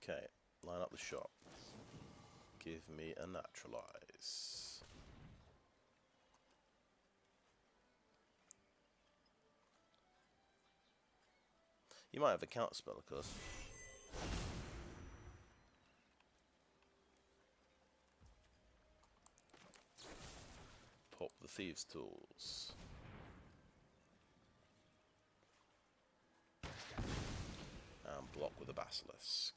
Okay, line up the shop. Give me a naturalize. You might have a counter spell, of course. Pop the Thieves' Tools. And block with a Basilisk.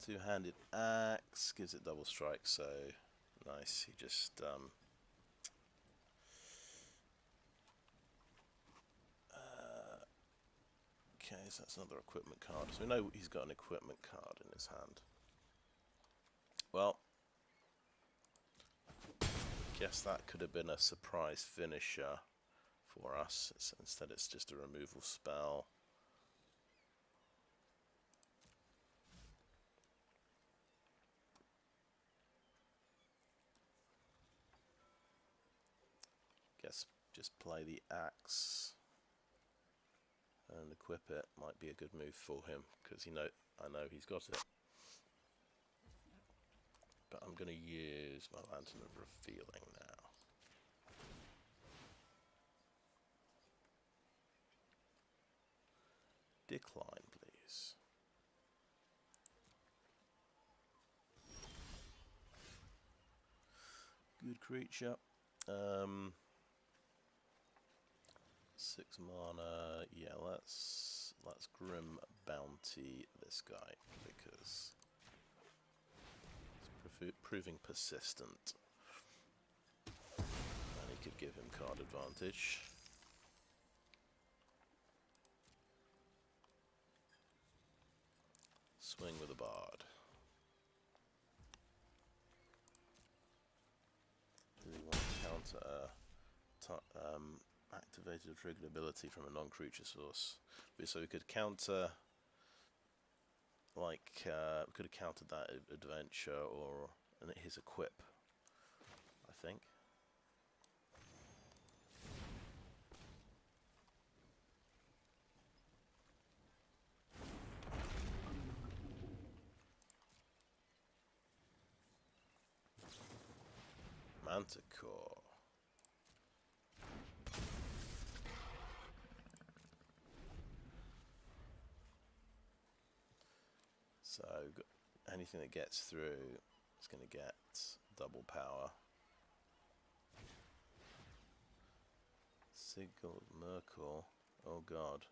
Two-handed axe gives it double strike, so nice. He just okay, so that's another equipment card. So we know he's got an equipment card in his hand. Well, guess that could have been a surprise finisher for us. Instead, it's just a removal spell. Guess just play the axe. and equip it might be a good move for him, because I know he's got it. But I'm going to use my Lantern of Revealing now. Decline, please. Good creature. 6 mana. Yeah, let's Grim Bounty this guy because he's proving persistent, and he could give him card advantage. Swing with a Bard. Do we want to counter activated or triggered ability from a non-creature source? So we could counter, like, we could have countered that adventure or his equip, I think. Manticore. So anything that gets through is going to get double power. Sigil Merkel. Oh god.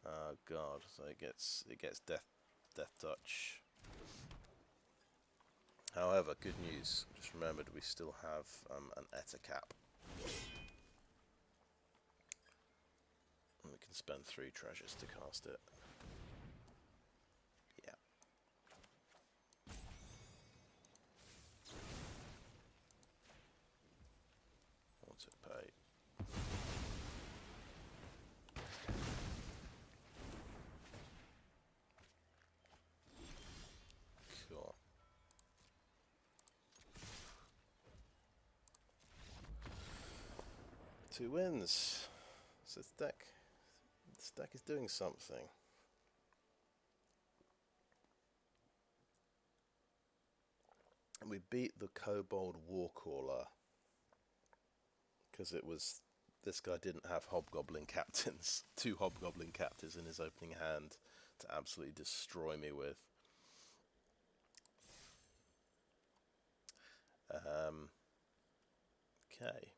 Oh god. So it gets death touch. However, good news. Just remembered we still have an Ettercap. And we can spend 3 treasures to cast it. Yeah. Auto pay. Cool. Two wins. So this deck is doing something. And we beat the Kobold Warcaller because this guy didn't have Hobgoblin Captains, 2 Hobgoblin Captains in his opening hand to absolutely destroy me with. Okay.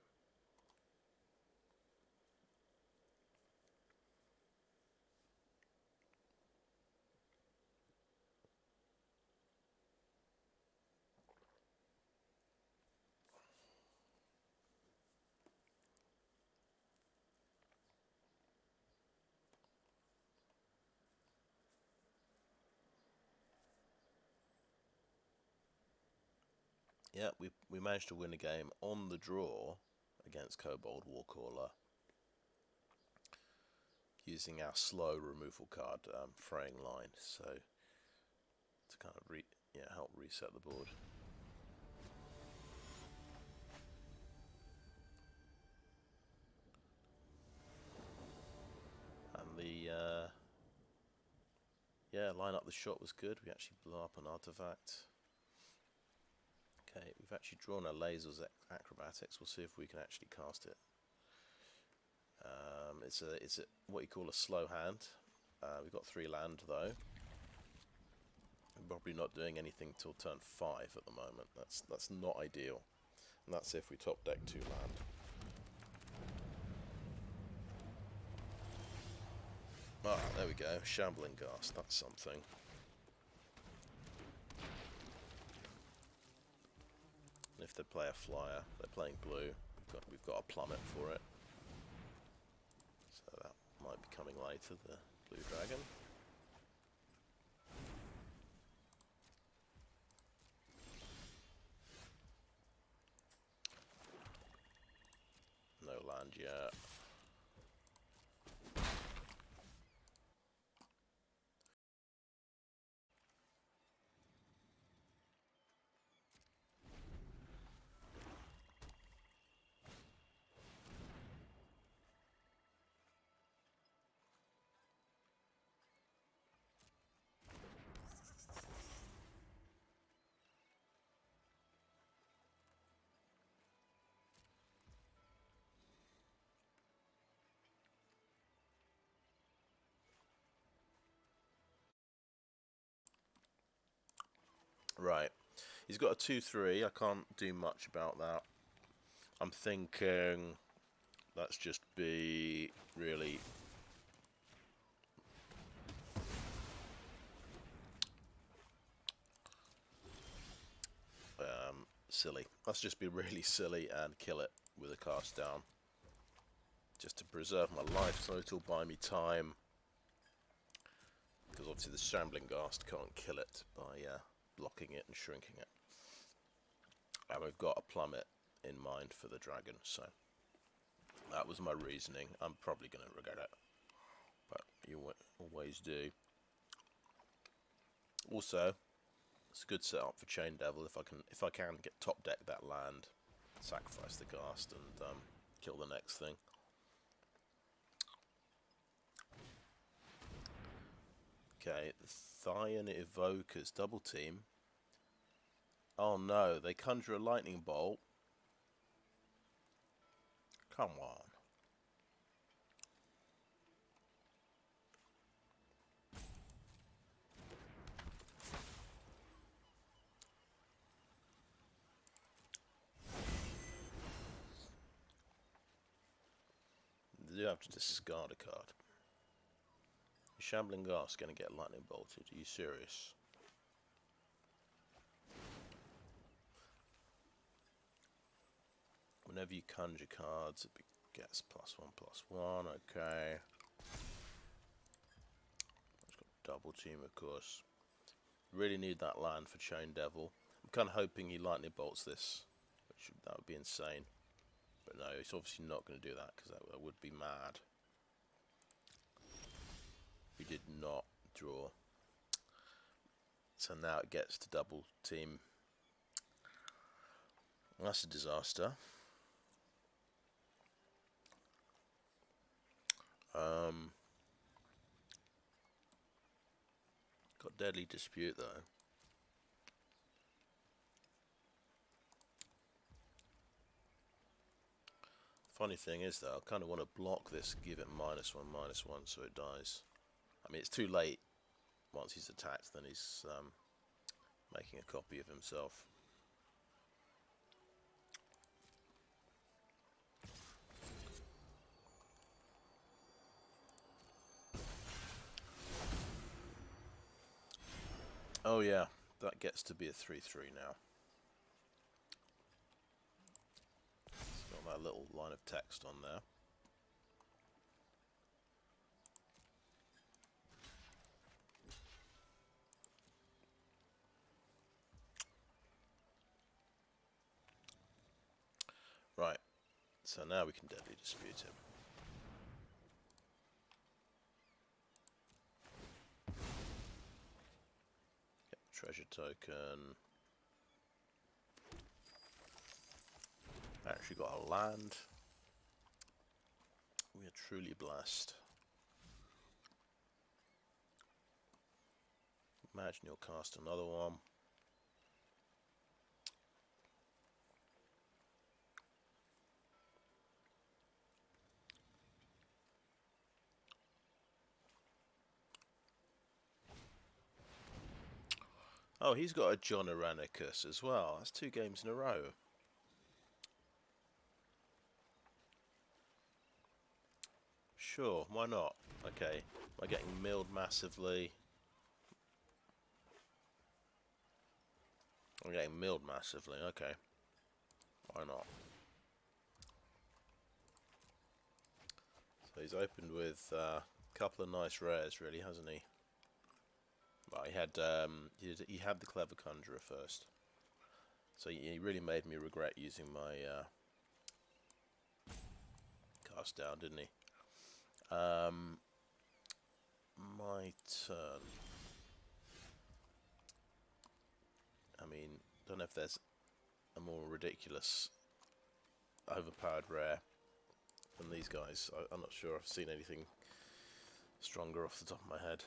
Yeah, we managed to win a game on the draw against Kobold Warcaller using our slow removal card, Fraying Line, so to kind of help reset the board. And the line up the shot was good. We actually blew up an artifact. Okay, we've actually drawn a Lae'zel's Acrobatics. We'll see if we can actually cast it. It's a what you call a slow hand. We've got 3 land though. We're probably not doing anything till turn 5 at the moment. That's not ideal. And that's if we top deck 2 land. Ah, there we go. Shambling Ghast. That's something. And if they play a flyer, they're playing blue. We've got a plummet for it. So that might be coming later, the blue dragon. No land yet. Right. He's got a 2/3. I can't do much about that. I'm thinking let's just be really silly. Let's just be really silly and kill it with a cast down. Just to preserve my life total, buy me time. Because obviously the Shambling Ghast can't kill it by blocking it and shrinking it. And we've got a plummet in mind for the dragon, so that was my reasoning. I'm probably going to regret it, but you always do. Also, it's a good setup for Chain Devil if I can get top deck that land, sacrifice the Ghast, and kill the next thing. Okay, Thyan Evokers double team. Oh no, they conjure a lightning bolt. Come on. You do have to discard a card. Shambling Ghast going to get lightning bolted. Are you serious? Whenever you conjure cards, it gets +1/+1. Okay. It's got double team, of course. Really need that land for Chain Devil. I'm kind of hoping he lightning bolts this, which that would be insane. But no, he's obviously not going to do that because that would be mad. He did not draw. So now it gets to double team. That's a disaster. Got Deadly Dispute though. Funny thing is though, I kind of want to block this, give it -1/-1 so it dies. I mean, it's too late. Once he's attacked, then he's making a copy of himself. Oh yeah, that gets to be a 3/3 now. It's got that little line of text on there. Right, so now we can Deadly Dispute him. Get the treasure token. Actually got a land. We are truly blessed. Imagine you'll cast another one. Oh, he's got a John Aranicus as well. That's 2 games in a row. Sure, why not? Okay, am I getting milled massively? I'm getting milled massively, okay. Why not? So he's opened with a couple of nice rares, really, hasn't he? Well, he had the Clever Conjurer first. So he really made me regret using my cast down, didn't he? My turn. I mean, don't know if there's a more ridiculous, overpowered rare than these guys. I'm not sure I've seen anything stronger off the top of my head.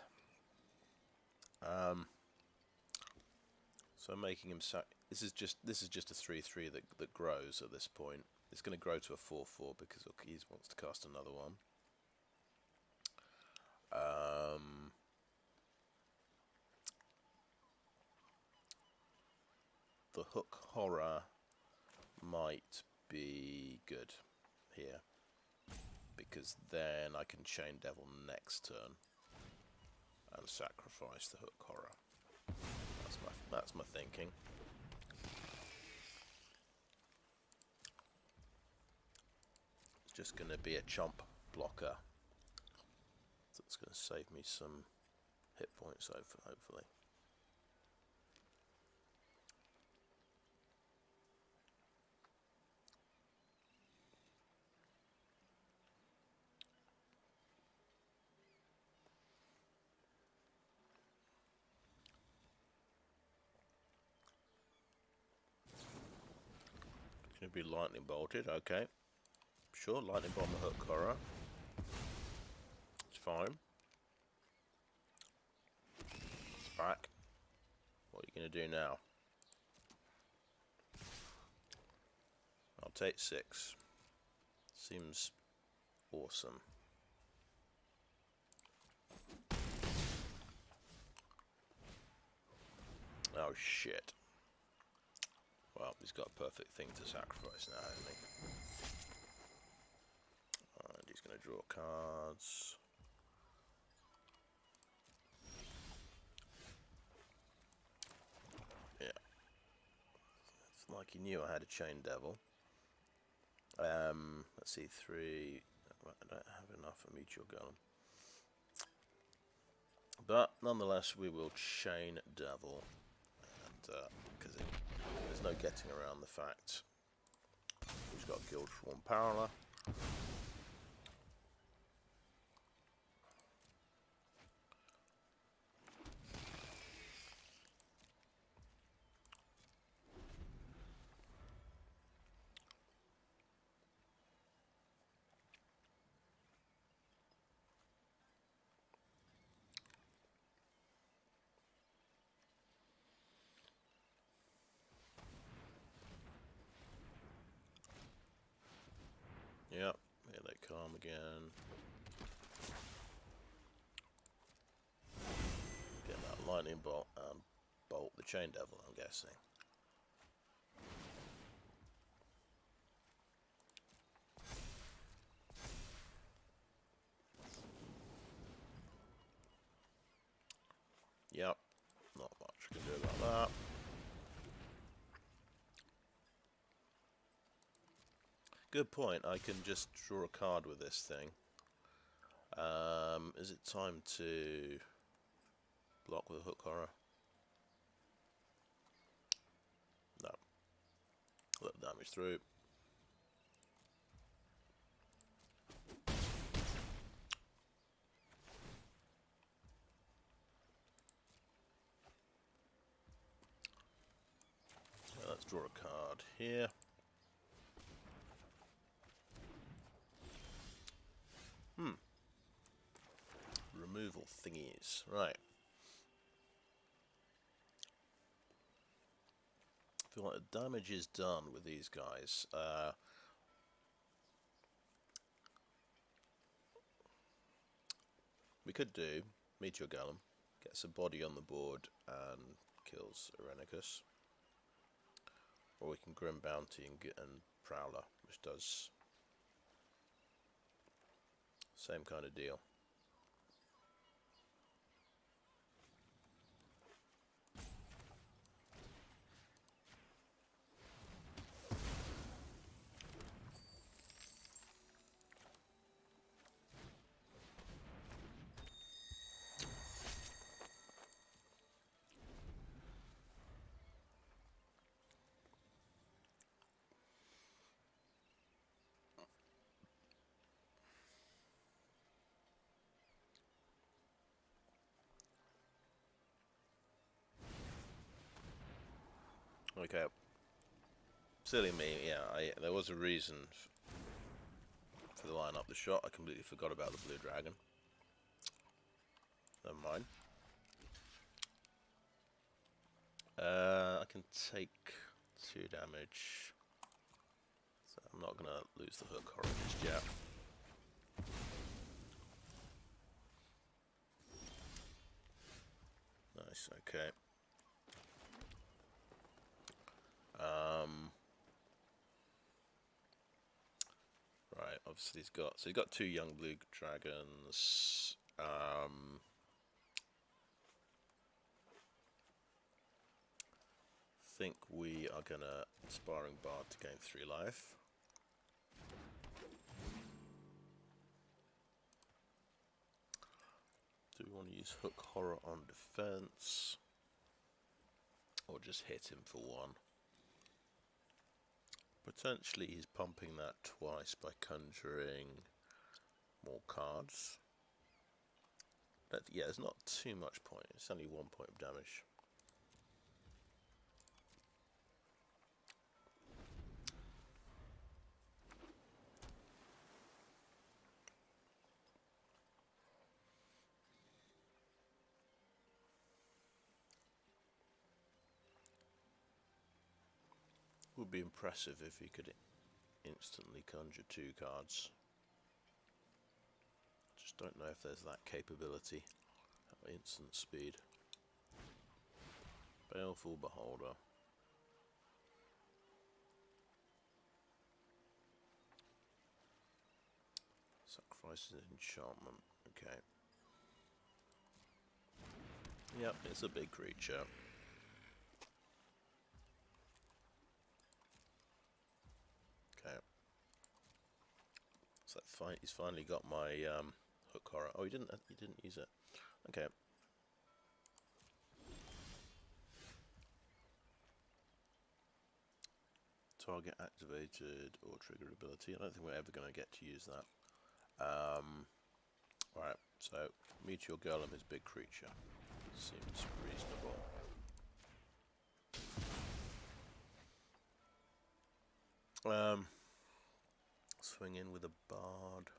So I'm making him this is just a 3/3 that grows at this point. It's going to grow to a 4/4 because he wants to cast another one. Hook Horror might be good here, because then I can Chain Devil next turn and sacrifice the Hook Horror. That's my thinking. It's just going to be a chomp blocker. So it's going to save me some hit points, hopefully. It's going to be lightning bolted, okay. Sure, lightning bomb the Hook Horror. It's fine. It's back. What are you going to do now? I'll take 6. Seems awesome. Oh shit. Well, he's got a perfect thing to sacrifice now, hasn't he? And he's going to draw cards. Yeah. It's like he knew I had a Chain Devil. Let's see, 3. I don't have enough for Meteor Golem. But nonetheless, we will Chain Devil, and because there's no getting around the fact he's got Guildsworn Prowler. Yep, here they come again. Get that lightning bolt and bolt the Chain Devil, I'm guessing. Yep, not much I can do about that. Good point, I can just draw a card with this thing. Is it time to block with a Hook Horror? No. Let the damage through. So let's draw a card here. Removal thingies. Right. I feel like the damage is done with these guys. We could do Meteor Golem, gets a body on the board and kills Irenicus. Or we can Grim Bounty and Prowler, which does same kind of deal. Okay. Silly me, yeah, there was a reason for the line up the shot. I completely forgot about the blue dragon. Never mind. I can take 2 damage. So I'm not going to lose the Hook Horror just yet. Nice, okay. obviously he's got 2 young blue dragons. Think we are gonna Sparring Bard to gain 3 life. Do we want to use Hook Horror on defense, or just hit him for 1? Potentially he's pumping that twice by conjuring more cards. But yeah, there's not too much point. It's only 1 point of damage. Would be impressive if he could instantly conjure 2 cards. Just don't know if there's that capability at instant speed. Baleful Beholder. Sacrifices enchantment. Okay. Yep, it's a big creature. Okay. So he's finally got my Hook Horror. Oh, he didn't use it. Okay. Target activated or trigger ability. I don't think we're ever going to get to use that. Right, so Meteor Golem is big creature. Seems reasonable. Swing in with a Bard.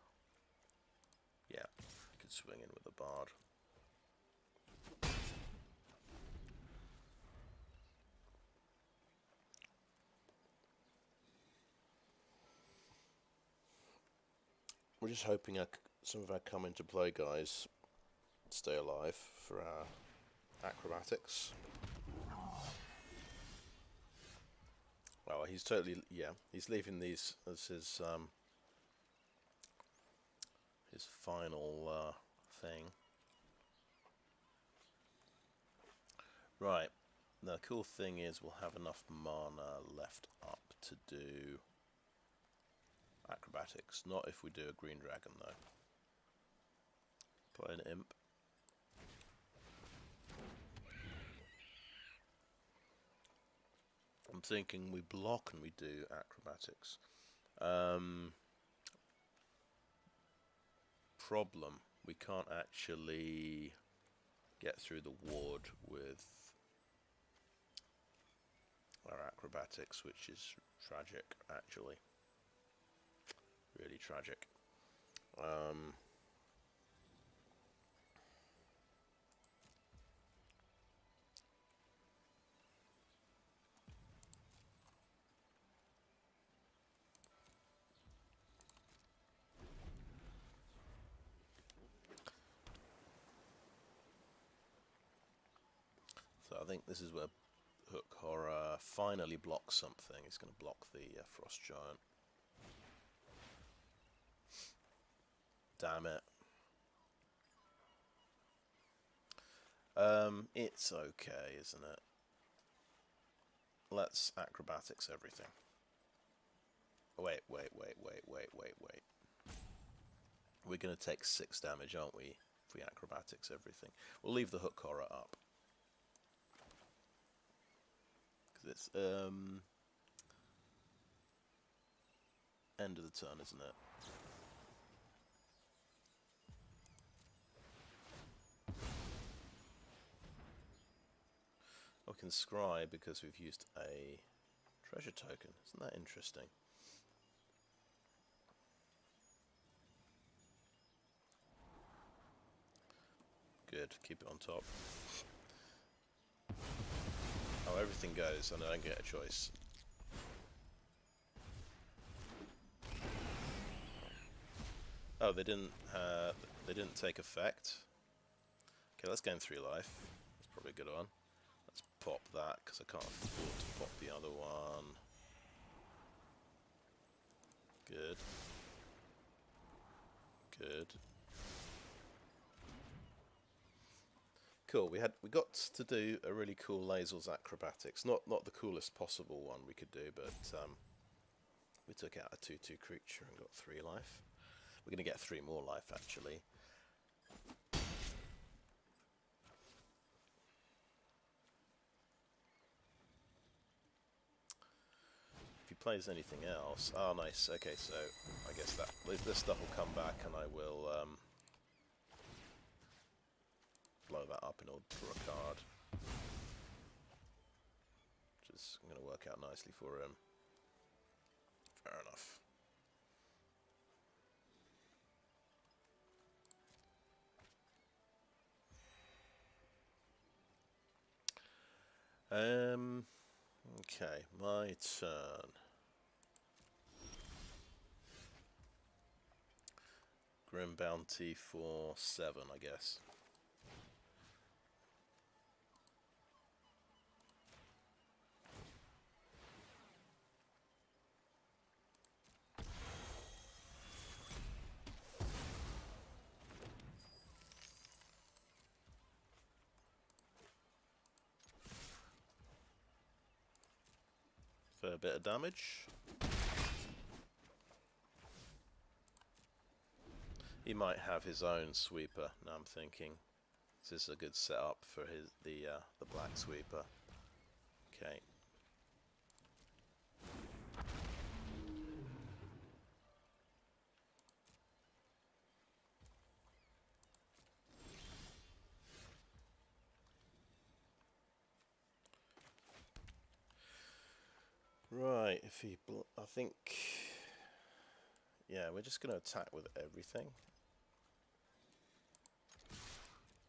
Yeah, I could swing in with a Bard. We're just hoping some of our come into play guys stay alive for our acrobatics. Well, he's totally, yeah, he's leaving these as his final thing. Right, the cool thing is we'll have enough mana left up to do acrobatics. Not if we do a green dragon though. Play an imp. I'm thinking we block and we do acrobatics. Problem, we can't actually get through the ward with our acrobatics, which is tragic, actually. Really tragic. So I think this is where Hook Horror finally blocks something. It's going to block the Frost Giant. Damn it. It's okay, isn't it? Let's acrobatics everything. Wait. We're going to take 6 damage, aren't we? If we acrobatics everything. We'll leave the Hook Horror up. Because it's end of the turn, isn't it? We can scry because we've used a treasure token. Isn't that interesting? Good, keep it on top. Oh, everything goes and I don't get a choice. Oh, they didn't take effect. Okay, let's gain 3 life. That's probably a good one. Let's pop that because I can't afford to pop the other one. Good. good. Cool. We got to do a really cool Lae'zel's Acrobatics. Not the coolest possible one we could do, but we took out a 2/2 creature and got 3 life. We're going to get 3 more life actually. If he plays anything else, oh nice. Okay, so I guess that this stuff will come back, and I will blow that up in order to draw a card, which is going to work out nicely for him. Fair enough. Okay, my turn. Grim Bounty for 7, I guess. For a bit of damage. He might have his own sweeper. Now I'm thinking, is this a good setup for the black sweeper? Okay. Right, if he, I think, yeah, we're just going to attack with everything.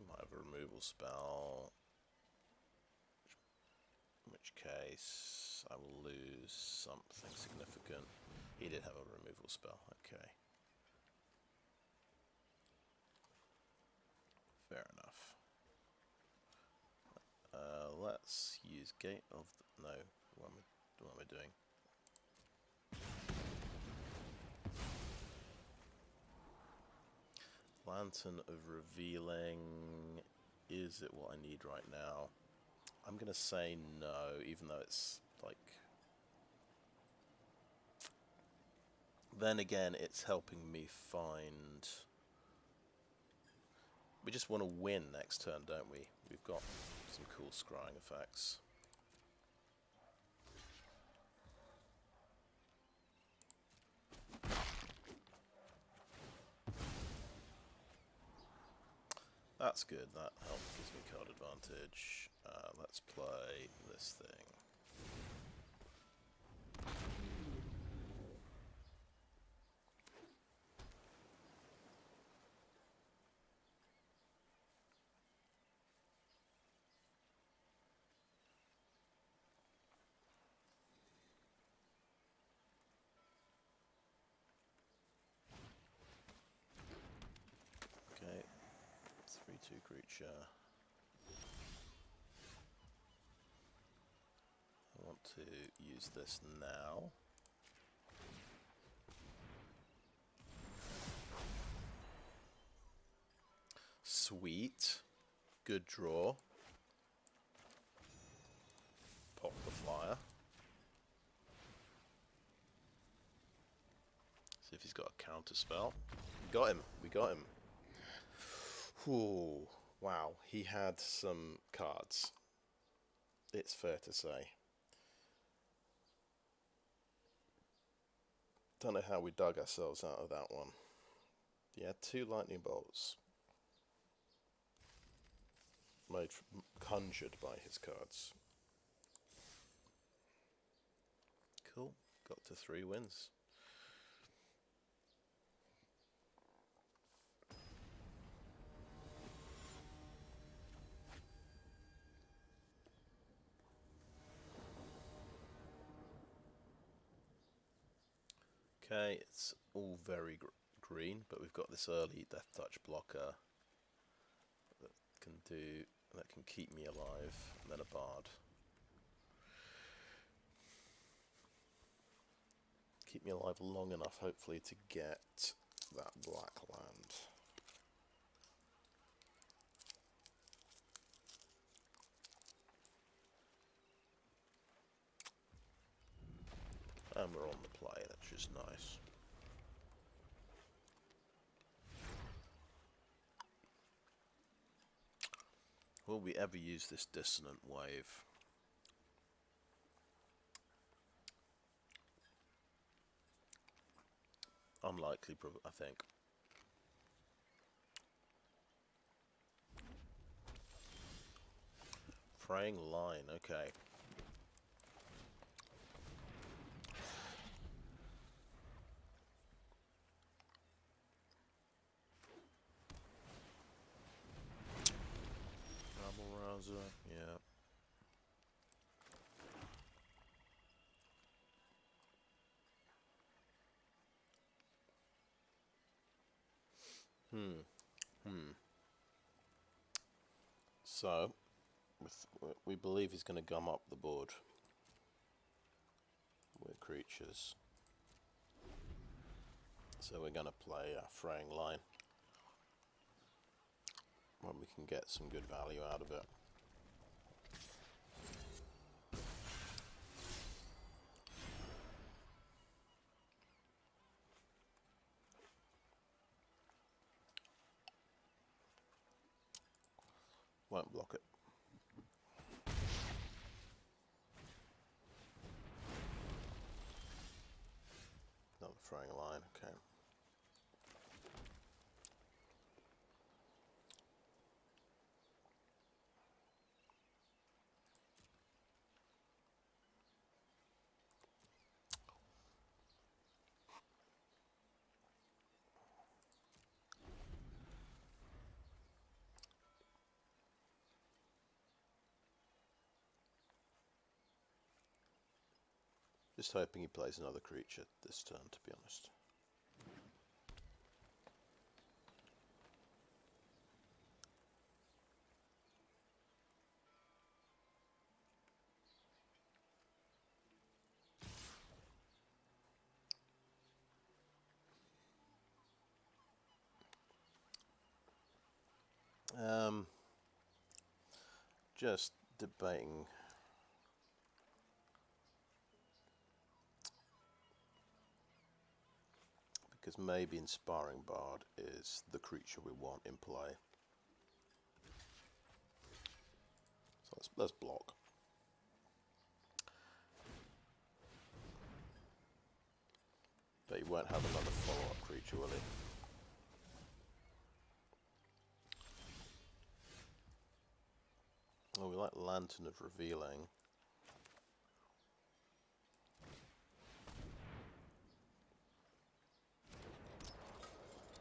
Might have a removal spell, in which case I will lose something significant. He did have a removal spell, okay. Fair enough. Let's use Gate of the, no, what am I doing? Lantern of Revealing, is it what I need right now? I'm gonna say no, even though it's like... Then again, it's helping me find... We just want to win next turn, don't we? We've got some cool scrying effects. That's good, that helps, gives me card advantage. Let's play this thing. Okay, 3/2 creature. I want to use this now. Sweet. Good draw. Pop the flyer. See if he's got a counter spell. We got him. We got him. Ooh, wow. He had some cards. It's fair to say. Don't know how we dug ourselves out of that one. He had 2 lightning bolts. Conjured by his cards. Cool. Got to 3 wins. Okay, it's all very green, but we've got this early Death Touch blocker that can keep me alive, and then a Bard. Keep me alive long enough, hopefully, to get that black land. And we're on the play, that's just nice. Will we ever use this dissonant wave? Unlikely, I think. Fraying Line, okay. Yeah. So, we believe he's going to gum up the board with creatures. So we're going to play a Fraying Line when we can get some good value out of it. Won't block it. Another Fraying Line, okay. Just hoping he plays another creature this turn, to be honest. Just debating. Because maybe Inspiring Bard is the creature we want in play. So let's block. But he won't have another follow-up creature, will he? Oh, we like Lantern of Revealing.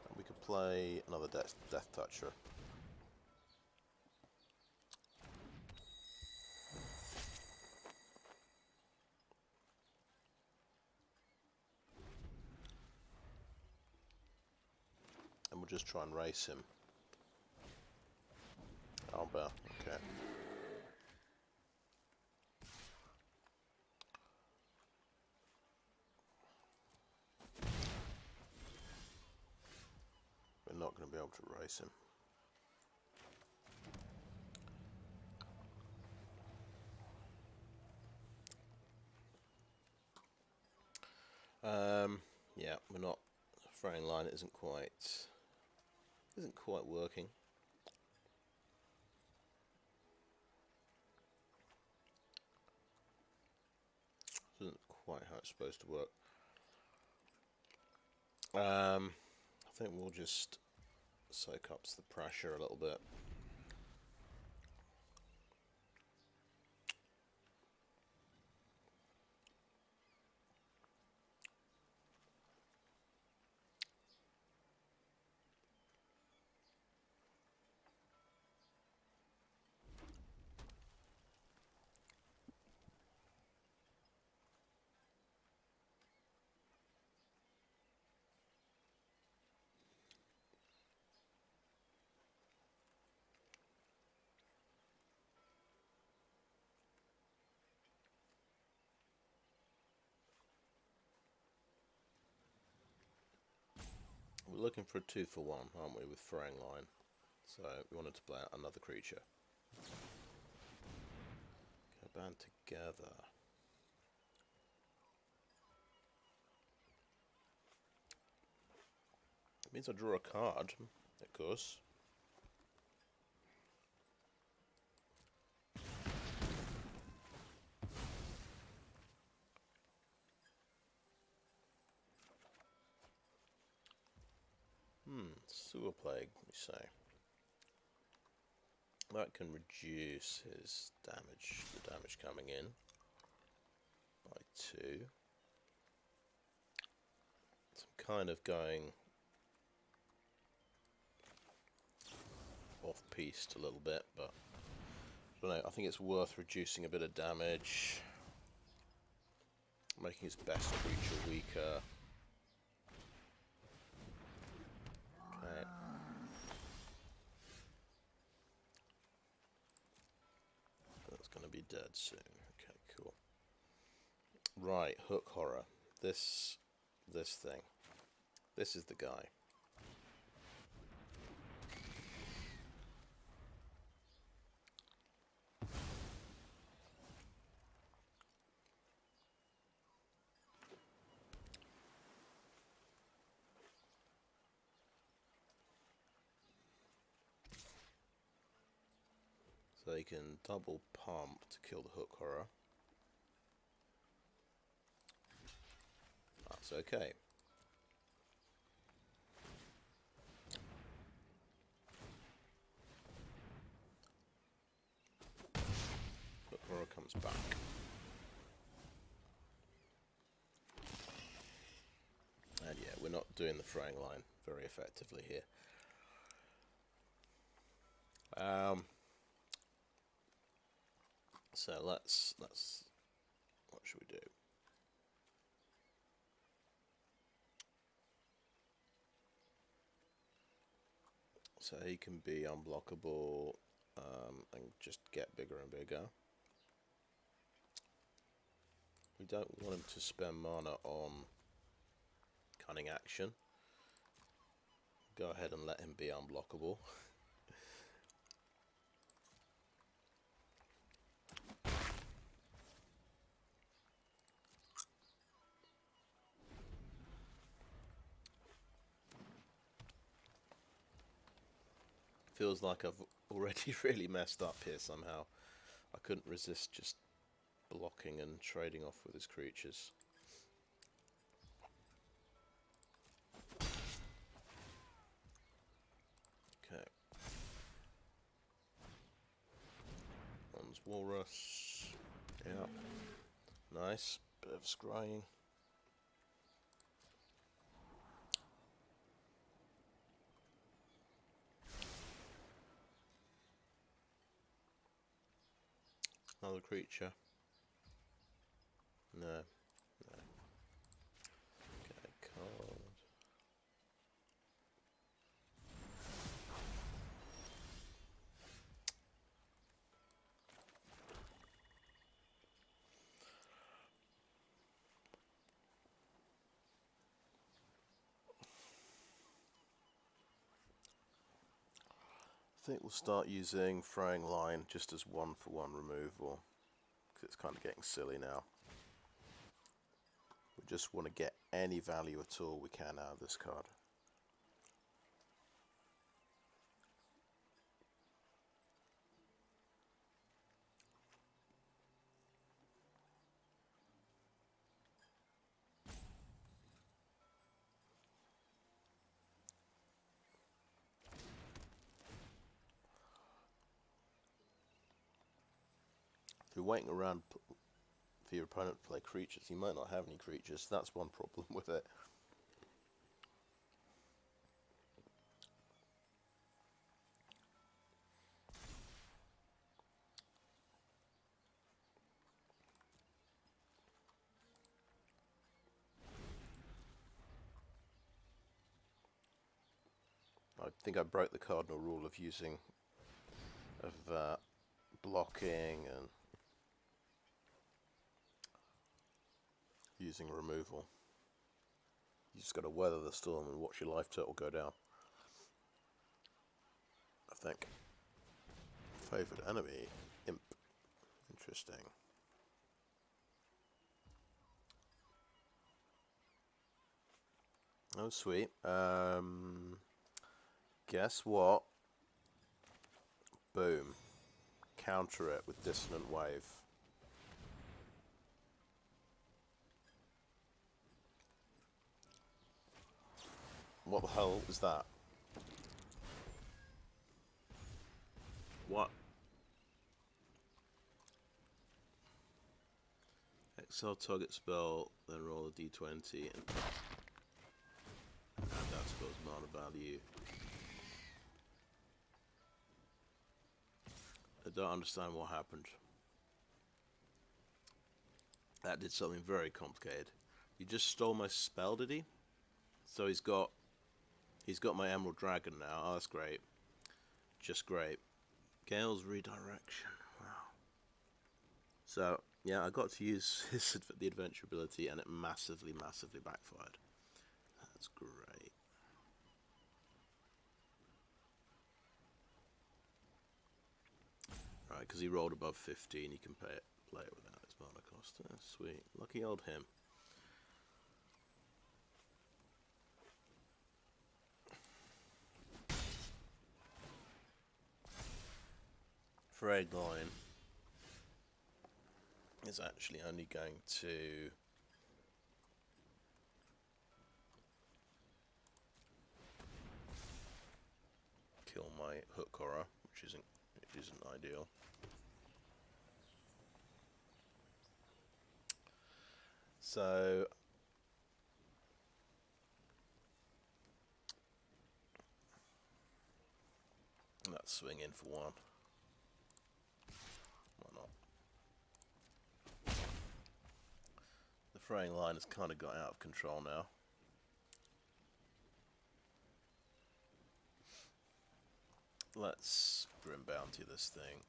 And we could play another Death Toucher. And we'll just try and race him. Owlbear, okay. We're not going to be able to race him. Yeah, we're not. Fraying Line isn't quite working. Isn't quite how it's supposed to work. I think we'll just soak up the pressure a little bit. We're looking for a 2-for-1, aren't we, with Fraying Line? So we wanted to play out another creature. Go band together. It means I draw a card, of course. Sewer Plague, you say. That can reduce his damage, the damage coming in, by 2. So I'm kind of going off-piste a little bit, but I don't know, I think it's worth reducing a bit of damage, making his best creature weaker. Okay. That's going to be dead soon. Okay, cool. Right, Hook Horror. This thing. This is the guy. So you can double pump to kill the Hook Horror. That's okay. Hook Horror comes back. And yeah, we're not doing the Fraying Line very effectively here. So let's what should we do? So he can be unblockable and just get bigger and bigger. We don't want him to spend mana on cunning action. Go ahead and let him be unblockable. Feels like I've already really messed up here somehow. I couldn't resist just blocking and trading off with his creatures. Okay. One's Walrus. Yeah. Nice. Bit of scrying. Another creature. No. No. Okay, card. I think we'll start using Fraying Line just as 1-for-1 removal, because it's kind of getting silly now. We just want to get any value at all we can out of this card. If you're waiting around for your opponent to play creatures, you might not have any creatures. That's one problem with it. I think I broke the cardinal rule of blocking and using removal. You just got to weather the storm and watch your life total go down. I think. Favoured enemy, Imp. Interesting. Oh, sweet. Guess what? Boom. Counter it with Dissonant Wave. What the hell is that? What? Exile target spell, then roll a d20 and add that spell's mana value. I don't understand what happened. That did something very complicated. He just stole my spell, did he? So he's got my Emerald Dragon now. Oh, that's great. Just great. Gale's Redirection. Wow. So, yeah, I got to use the adventure ability and it massively, massively backfired. That's great. Right, because he rolled above 15, he can play it without its mana cost. Oh, sweet. Lucky old him. Fraying Line is actually only going to kill my Hook Horror, which isn't ideal. So let's swing in for one. Why not? The Fraying Line has kind of got out of control now. Let's Grim Bounty this thing.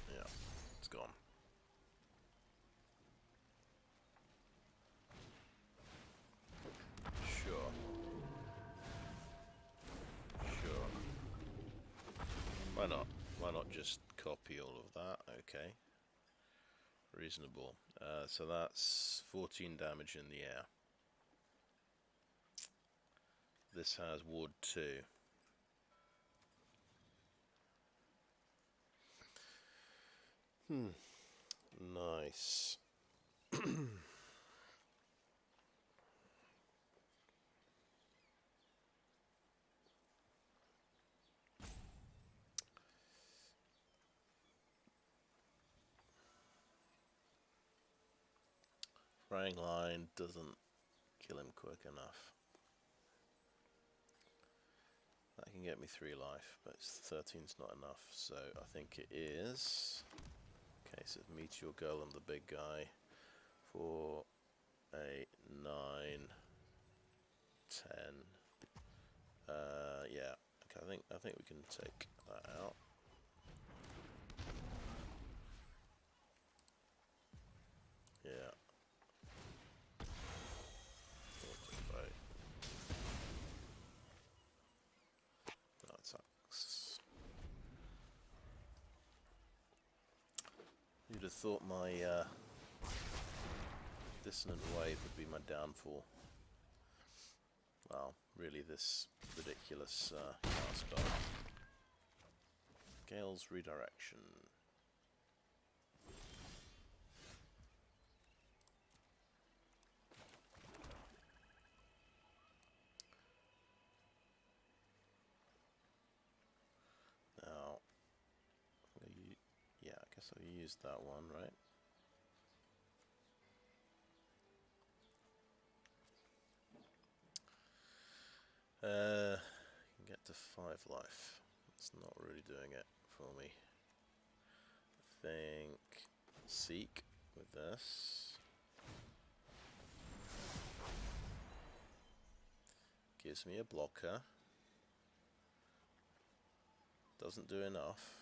Yeah, it's gone. Sure. Why not? Why not just copy all of that? Okay. Reasonable. So that's 14 damage in the air. This has Ward 2. Nice. Fraying Line doesn't kill him quick enough. That can get me 3 life, but 13's not enough, so I think it is case of Meteor Golem, the big guy, for 8, 9, 10. Yeah, okay, I think we can take that out. Yeah. That sucks. You'd have thought my Dissonant Wave would be my downfall. Well, really this ridiculous cast spell. Gale's Redirection. Now, yeah, I guess I'll use that one, right? Can get to 5 life. It's not really doing it for me. I think Seek with this gives me a blocker. Doesn't do enough.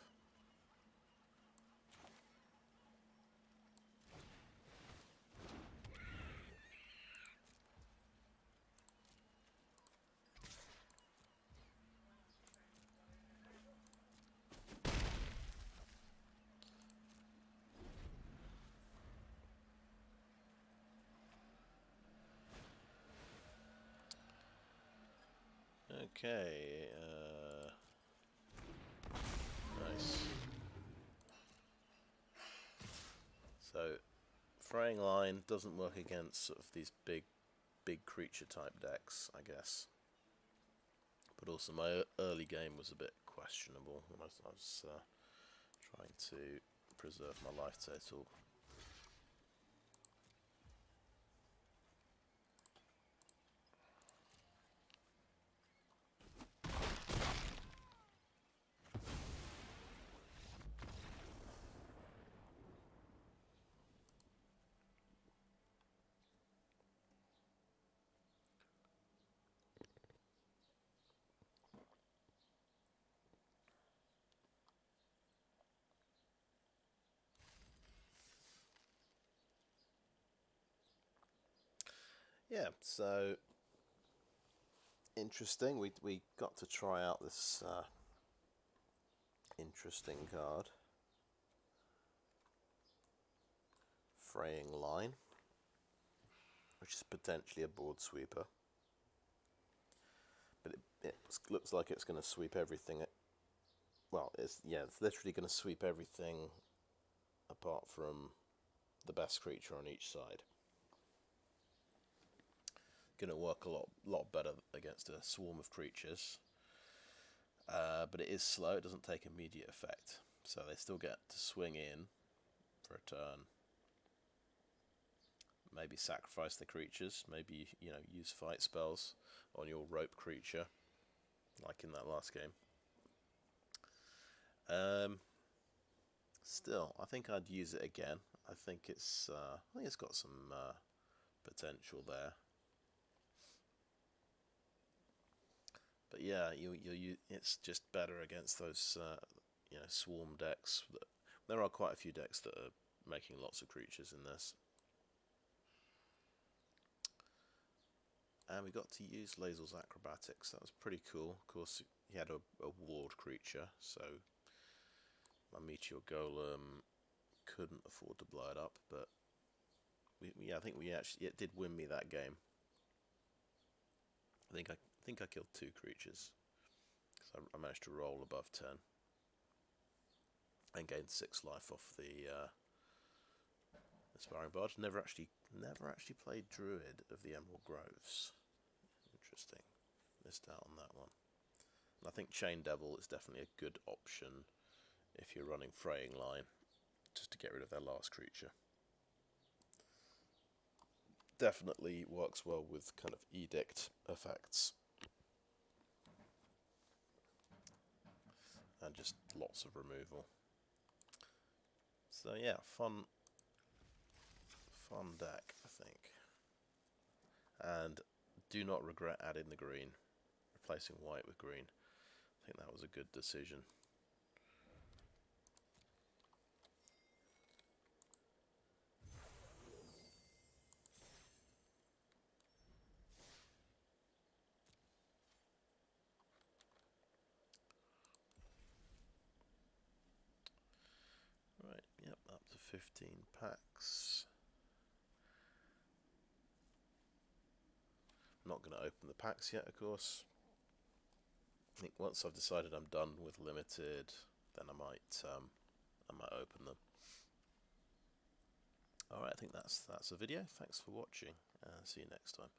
Okay, nice. So, Fraying Line doesn't work against sort of these big creature type decks, I guess. But also my early game was a bit questionable when I was trying to preserve my life total. Yeah, so interesting. We got to try out this interesting card, Fraying Line, which is potentially a board sweeper, but it looks like it's going to sweep everything. Well, it's literally going to sweep everything apart from the best creature on each side. Going to work a lot better against a swarm of creatures, but it is slow. It doesn't take immediate effect, so they still get to swing in for a turn. Maybe sacrifice the creatures. Maybe use fight spells on your rope creature, like in that last game. Still, I think I'd use it again. I think it's got some potential there. But yeah, it's just better against those swarm decks. There are quite a few decks that are making lots of creatures in this. And we got to use Lae'zel's Acrobatics. That was pretty cool. Of course, he had a ward creature, so my Meteor Golem couldn't afford to blow it up. But I think it did win me that game. I think I killed 2 creatures, because I managed to roll above 10 and gained 6 life off the Sparring Barge. Never actually played Druid of the Emerald Groves. Interesting. Missed out on that one. And I think Chain Devil is definitely a good option if you're running Fraying Line, just to get rid of their last creature. Definitely works well with kind of edict effects. And just lots of removal. So yeah, fun deck, I think. And do not regret adding the green, replacing white with green. I think that was a good decision. Right, yep, up to 15 packs. Not going to open the packs yet, of course. I think once I've decided I'm done with limited, then I might open them. Alright, I think that's the video. Thanks for watching. See you next time.